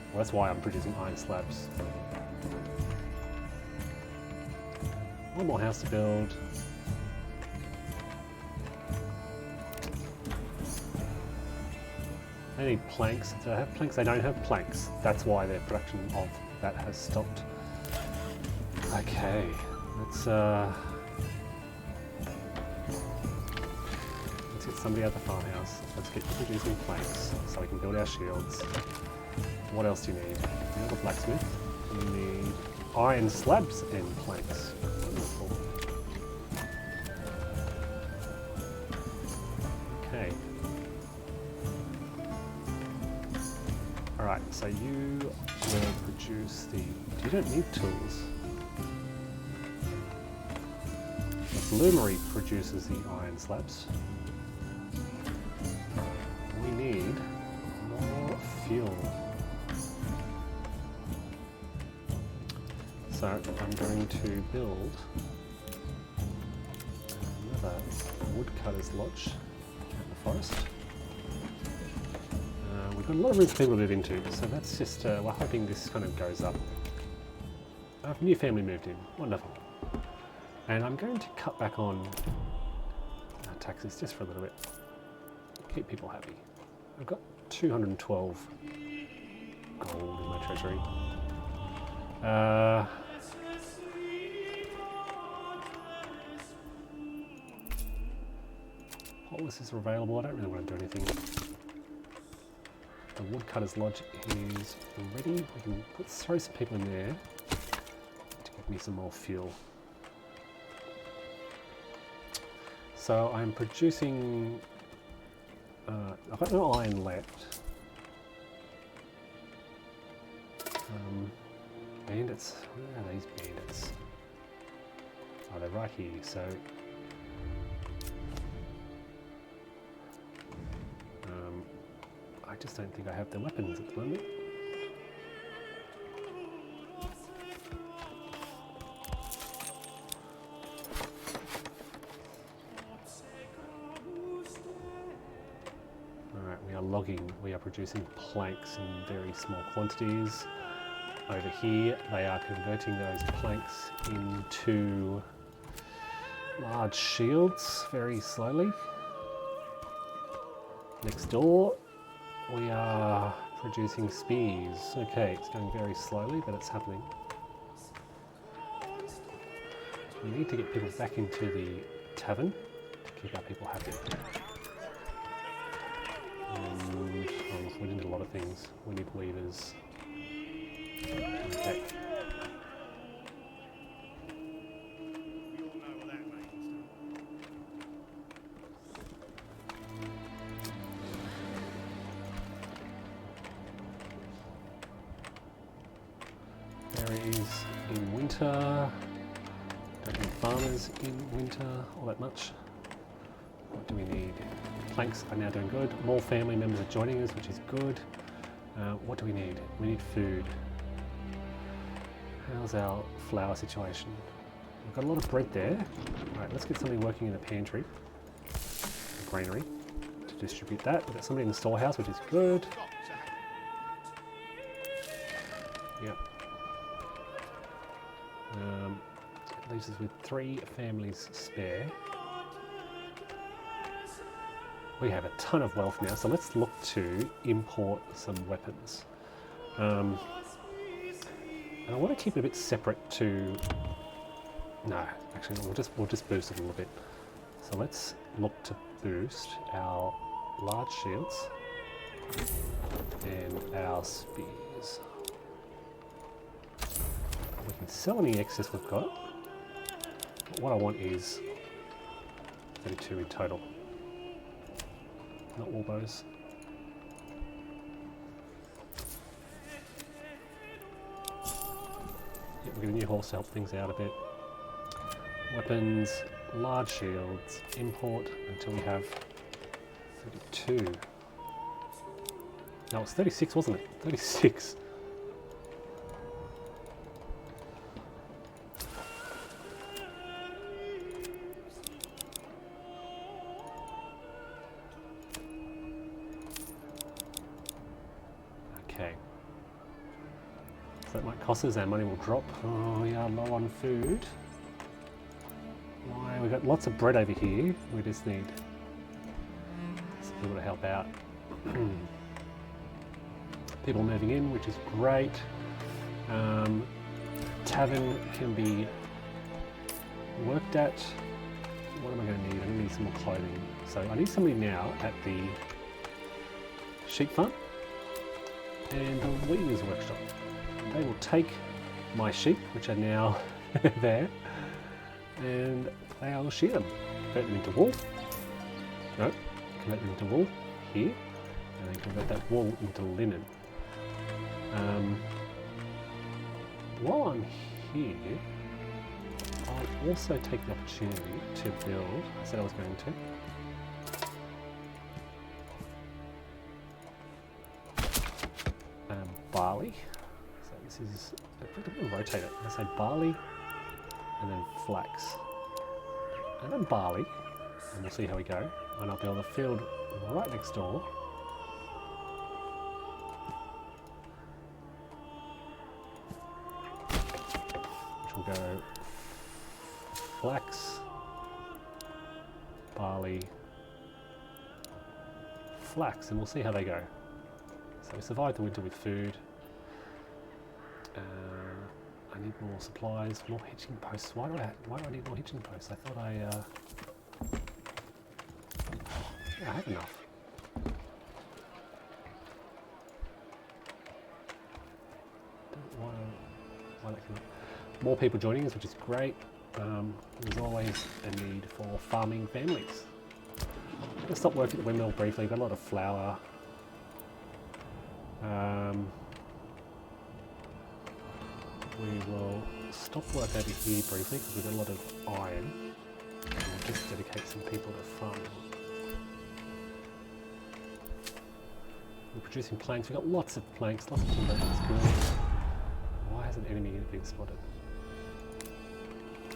well, that's why I'm producing iron slabs. One more house to build. They need planks. Do they have planks? They don't have planks. That's why their production of that has stopped. Okay, let's get somebody at the farmhouse. Let's get producing planks so we can build our shields. What else do you need? You need a blacksmith. You need iron slabs and planks. Wonderful. Okay. Alright, so you will produce the... You don't need tools. The bloomery produces the iron slabs. We need more fuel. So I'm going to build another woodcutter's lodge in the forest. We've got a lot of room for people to move into, so that's just, we're hoping this kind of goes up. A new family moved in, wonderful. And I'm going to cut back on our taxes just for a little bit. Keep people happy. I've got 212 gold in my treasury. Policies are available. I don't really want to do anything. The woodcutter's lodge is ready. We can throw some people in there to give me some more fuel. So I'm producing. I've got no iron left. Bandits. Where are these bandits? Oh, they're right here. So. I just don't think I have the weapons at the moment. Alright, we are logging, we are producing planks in very small quantities. Over here, they are converting those planks into large shields very slowly. Next door, we are producing spears. Okay, it's going very slowly, but it's happening. We need to get people back into the tavern to keep our people happy. And we need a lot of things. We need weavers. Okay. Berries in winter. Don't need farmers in winter all that much. What do we need? Planks are now doing good. More family members are joining us, which is good. What do we need? We need food. How's our flour situation? We've got a lot of bread there. Alright, let's get somebody working in the pantry. The granary. To distribute that. We've got somebody in the storehouse, which is good. Yep. It leaves us with 3 families spare. We have a ton of wealth now, so let's look to import some weapons. And I want to keep it a bit separate to... No, actually, we'll just boost it a little bit. So let's look to boost our large shields and our spears. We can sell any excess we've got. But what I want is 32 in total. Not all bows. Yep, we'll get a new horse to help things out a bit. Weapons, large shields, import until we have 32. No, it's 36, wasn't it? 36. Okay. So that might cost us, our money will drop. Oh, we are low on food. Why? We've got lots of bread over here. We just need some people to help out. People moving in, which is great. Tavern can be worked at. What am I going to need? I'm going to need some more clothing. So I need somebody now at the sheep farm and the weaver's workshop. They will take my sheep, which are now there, and they will shear them. Convert them into wool. No, convert them into wool here, and then convert that wool into linen. While I'm here, I'll also take the opportunity to build, I said I was going to, barley. So this is, I'm going to rotate it. I say barley, and then flax. And then barley, and we'll see how we go. And I'll build a field right next door. Which will go flax, barley, flax, and we'll see how they go. So we survived the winter with food. I need more supplies, more hitching posts. Why do I need more hitching posts? I thought I have enough. why that came up. More people joining us, which is great. There's always a need for farming families. Let's stop working at the windmill briefly. We've got a lot of flour. We will stop work over here briefly because we've got a lot of iron. And we'll just dedicate some people to farming. We're producing planks. We've got lots of planks, lots of timber. That's good. Why has an enemy unit been spotted?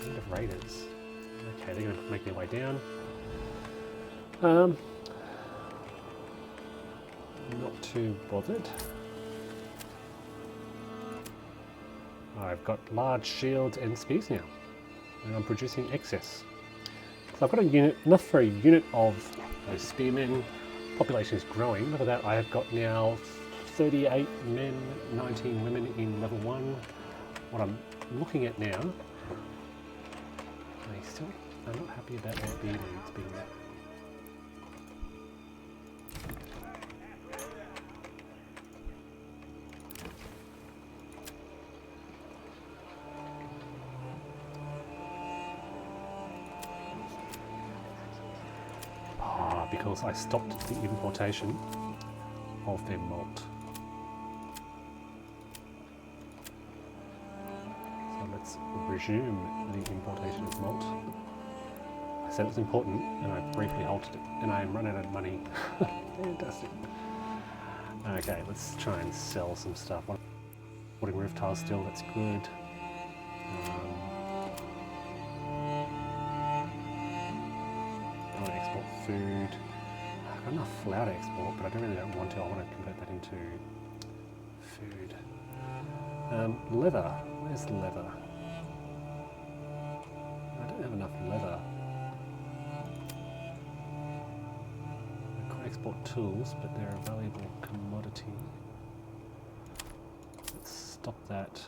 End of raiders. Okay, they're going to make their way down. Not too bothered. I've got large shields and spears now, and I'm producing excess. So I've got a unit, enough for a unit of those spearmen. Population is growing. Look at that, I have got now 38 men, 19 women in level 1. What I'm looking at now, I'm not happy about that beard it's being there. Because I stopped the importation of their malt. So let's resume the importation of malt. I said it was important and I briefly halted it and I run out of money. Fantastic. Okay, let's try and sell some stuff. Putting roof tiles still, that's good. I want to export food. I've got enough flour to export, but I really don't want to. I want to convert that into food. Leather. Where's the leather? I don't have enough leather. I could export tools, but they're a valuable commodity. Let's stop that.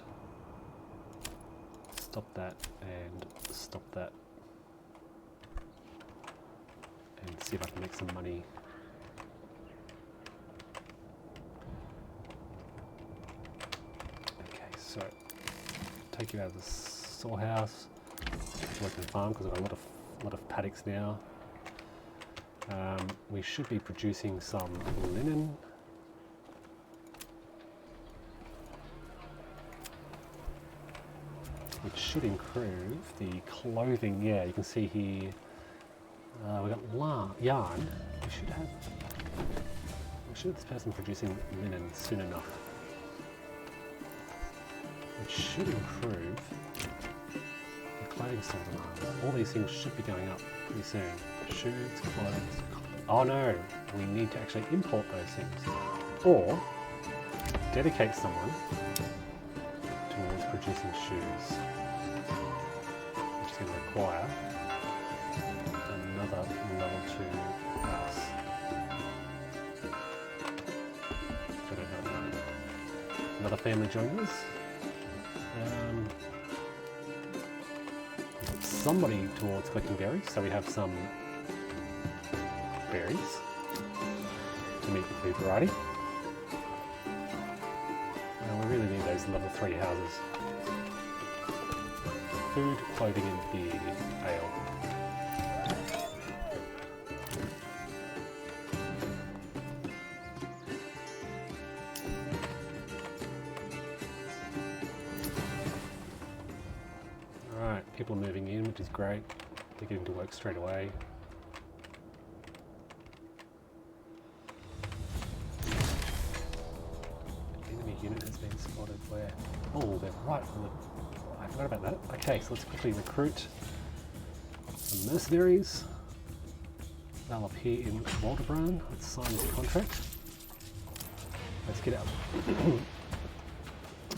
Stop that and stop that. And see if I can make some money. Okay, so take you out of the storehouse, work in the farm because I've got a lot of paddocks now. We should be producing some linen. Which should improve the clothing. Yeah, you can see here. We've got yarn. We should have this person producing linen soon enough. Which should improve the clothing stock demand. All these things should be going up pretty soon. Shoes, clothes. Oh no, we need to actually import those things. Or dedicate someone towards producing shoes. Which is going to require another level 2 house. I don't know. Another family joined us. Somebody towards collecting berries, so we have some berries to meet the food variety. And we really need those level 3 houses. Food, clothing and beer, ale. People moving in, which is great. They're getting to work straight away. Enemy unit has been spotted where? Oh, they're right from the... I forgot about that. Okay, so let's quickly recruit some mercenaries. They'll appear in Waldebran. Let's sign this contract. Let's get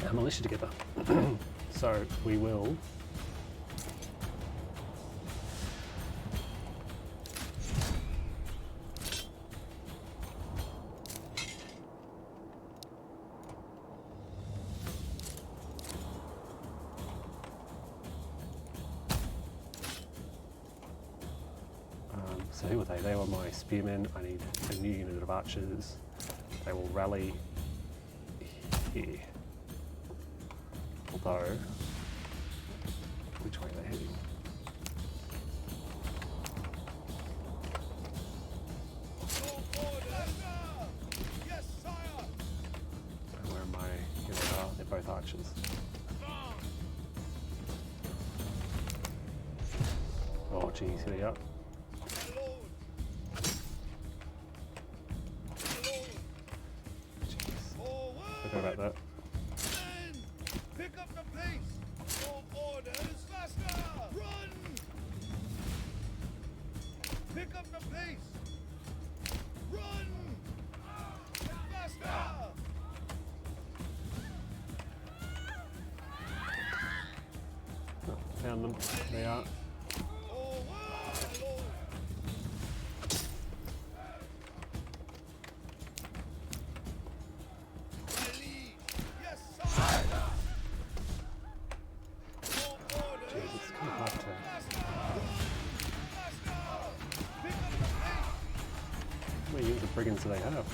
our militia together. So we will... So who were they? They were my spearmen. I need a new unit of archers. They will rally here. We'll though. Which way are they heading? And where am I? Here they are. They're both archers. Oh geez, here they are. Jeez. Forgot about that. Pick up the pace! No orders! Faster! Run! Pick up the pace! Run! Faster! Oh, found them. There they are. Jeez, it's kind of hard to. How many units of brigands do they have?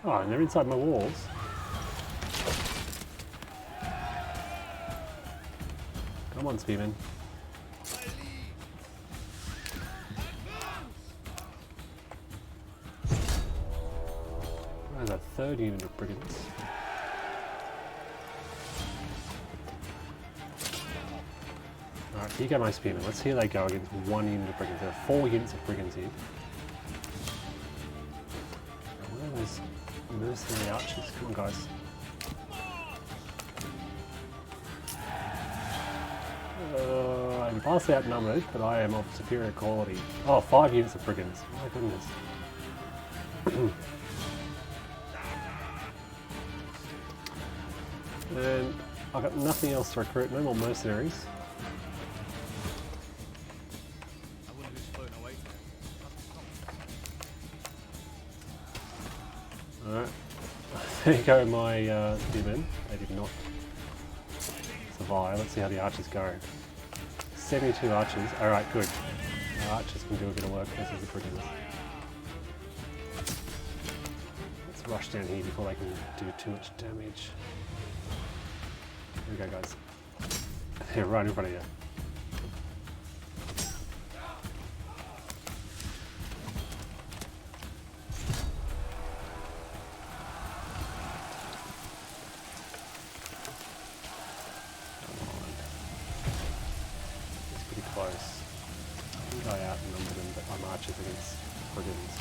Oh, and they're inside my walls. Come on, spearmen. There's a third unit of brigands. Alright, here go my spearmen. Let's see how they go against one unit of brigands. There are 4 units of brigands here. Where are those mercenary archers? Come on, guys. I'm vastly outnumbered, but I am of superior quality. Oh, 5 units of brigands. My goodness. And I've got nothing else to recruit, no more mercenaries. I wonder who's flown away to. Alright. There you go, my spearmen. They did not survive. Let's see how the archers go. 72 archers. Alright, good. The archers can do a bit of work versus the brigands. Let's rush down here before they can do too much damage. Here we go, guys. They're right in front of you. It's pretty close. I think I outnumbered them, but I'm archers against brigands.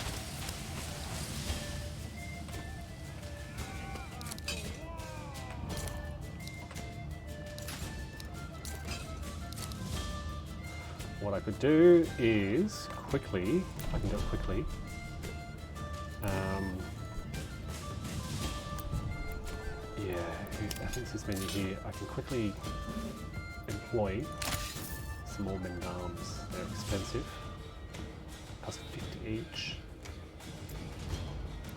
What I could do is quickly, I can do it quickly. Yeah, I think this menu here, I can quickly employ some more men at arms. They're expensive, cost 50 each.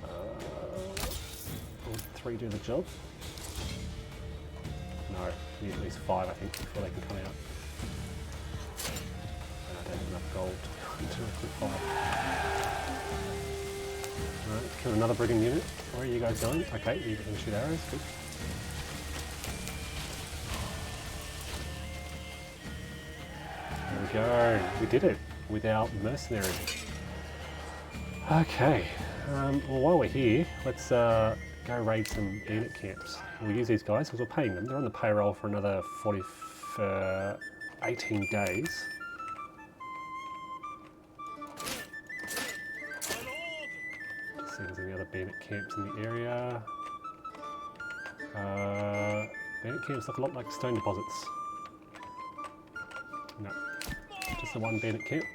Will 3 do the job? No, we need at least 5 I think before they can come out. I don't have enough gold to recruit 5. Alright, kill another brigand unit. Where are you guys going? Okay, you can shoot arrows, good. There we go, we did it with our mercenary. Okay, well while we're here, let's go raid some unit camps. We'll use these guys because we're paying them. They're on the payroll for another 18 days. Let's see if there's any other bandit camps in the area. Bandit camps look a lot like stone deposits. No, just the one bandit camp.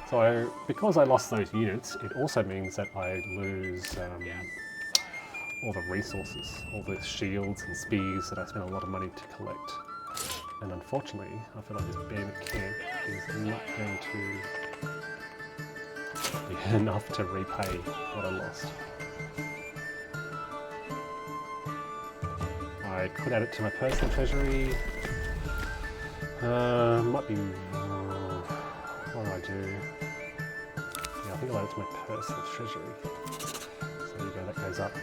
So, because I lost those units, it also means that I lose all the resources, all the shields and spears that I spent a lot of money to collect. And unfortunately, I feel like this bandit camp is not going to be enough to repay what I lost. I I could add it to my personal treasury. Might be... what do I do? Yeah, I think I'll add it to my personal treasury. So there you go, that goes up.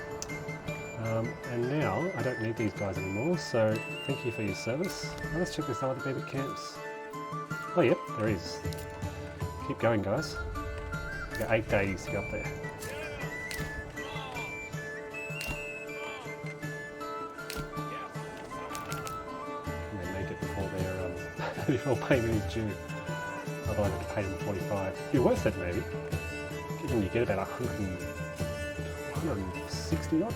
And now, I don't need these guys anymore, so thank you for your service. Let's check this other bandit camps. Oh yep, there is. Keep going, guys. You've got 8 days to get up there. And then make it before their before payment is due. Otherwise I have to pay them 45. It'd be worth it maybe. Given you get about 160 odd.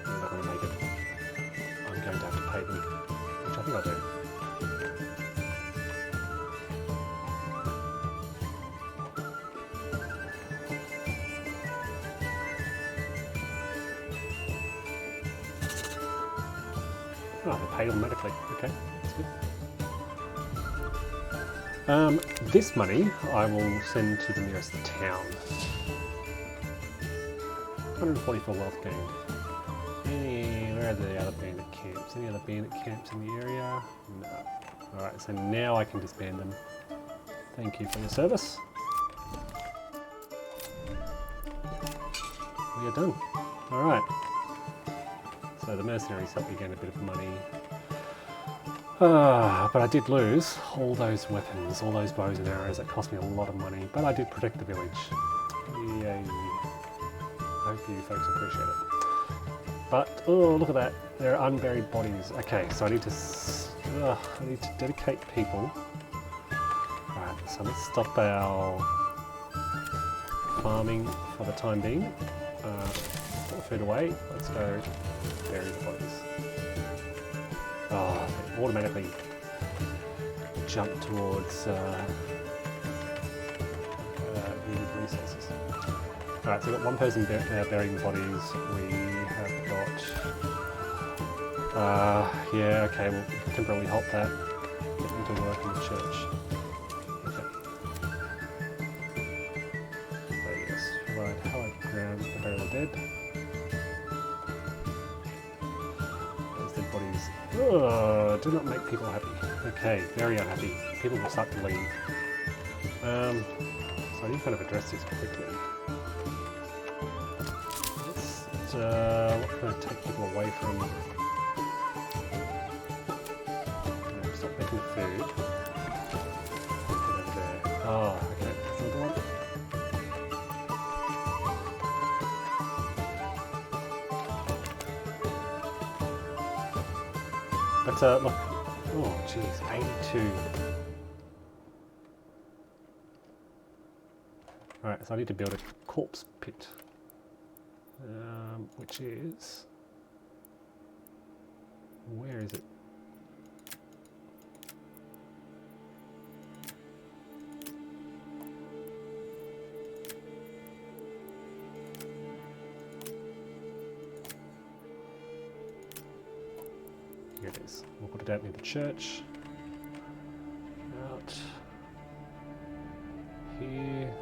I'm not going to make it. I'm going to have to pay them, which I think I'll do. Oh, they paid automatically. Okay, that's good. This money I will send to the nearest town. 144 wealth gained. Where are the other bandit camps? Any other bandit camps in the area? No. Alright, so now I can disband them. Thank you for your service. We are done. Alright. So the mercenaries helped me gain a bit of money. But I did lose all those weapons, all those bows and arrows. That cost me a lot of money, but I did protect the village. Yay. I hope you folks appreciate it. But, oh, look at that. There are unburied bodies. Okay, so I need to dedicate people. Alright, so let's stop our farming for the time being. Put the food away. Let's go bury the bodies. Oh, they automatically jump towards needed resources. Alright, so we've got one person burying bodies. We have got... yeah, okay, we'll temporarily halt that. Get them to work in the church. Okay. So yes, provide hallowed ground for bury the dead. Those dead bodies do not make people happy. Okay, very unhappy. People will start to leave. So I need to kind of address this quickly. What can I take people away from? Stop making food. Get over there. Oh, okay. That's another one. But look. Oh, jeez, 82. Alright, so I need to build a corpse pit. Which is... where is it? Here it is. We'll put it out near the church. Out here.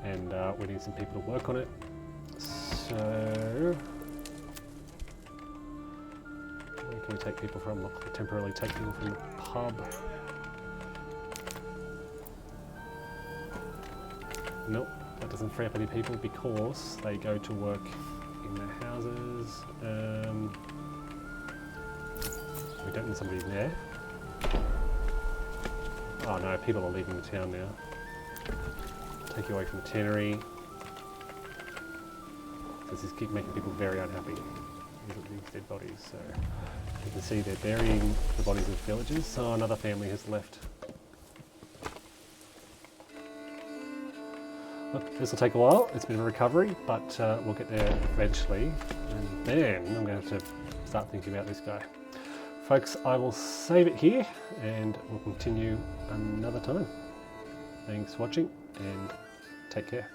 And we need some people to work on it. So where can we take people from? We'll temporarily take people from the pub. Nope, that doesn't free up any people because they go to work in their houses. We don't need somebody there. Oh no, people are leaving the town now. Take you away from the tannery. This is keep making people very unhappy. These are these dead bodies. So you can see they're burying the bodies of villagers. So another family has left. Look, this will take a while. It's been a recovery, but we'll get there eventually. And then I'm going to have to start thinking about this guy. Folks, I will save it here and we'll continue another time. Thanks for watching and take care.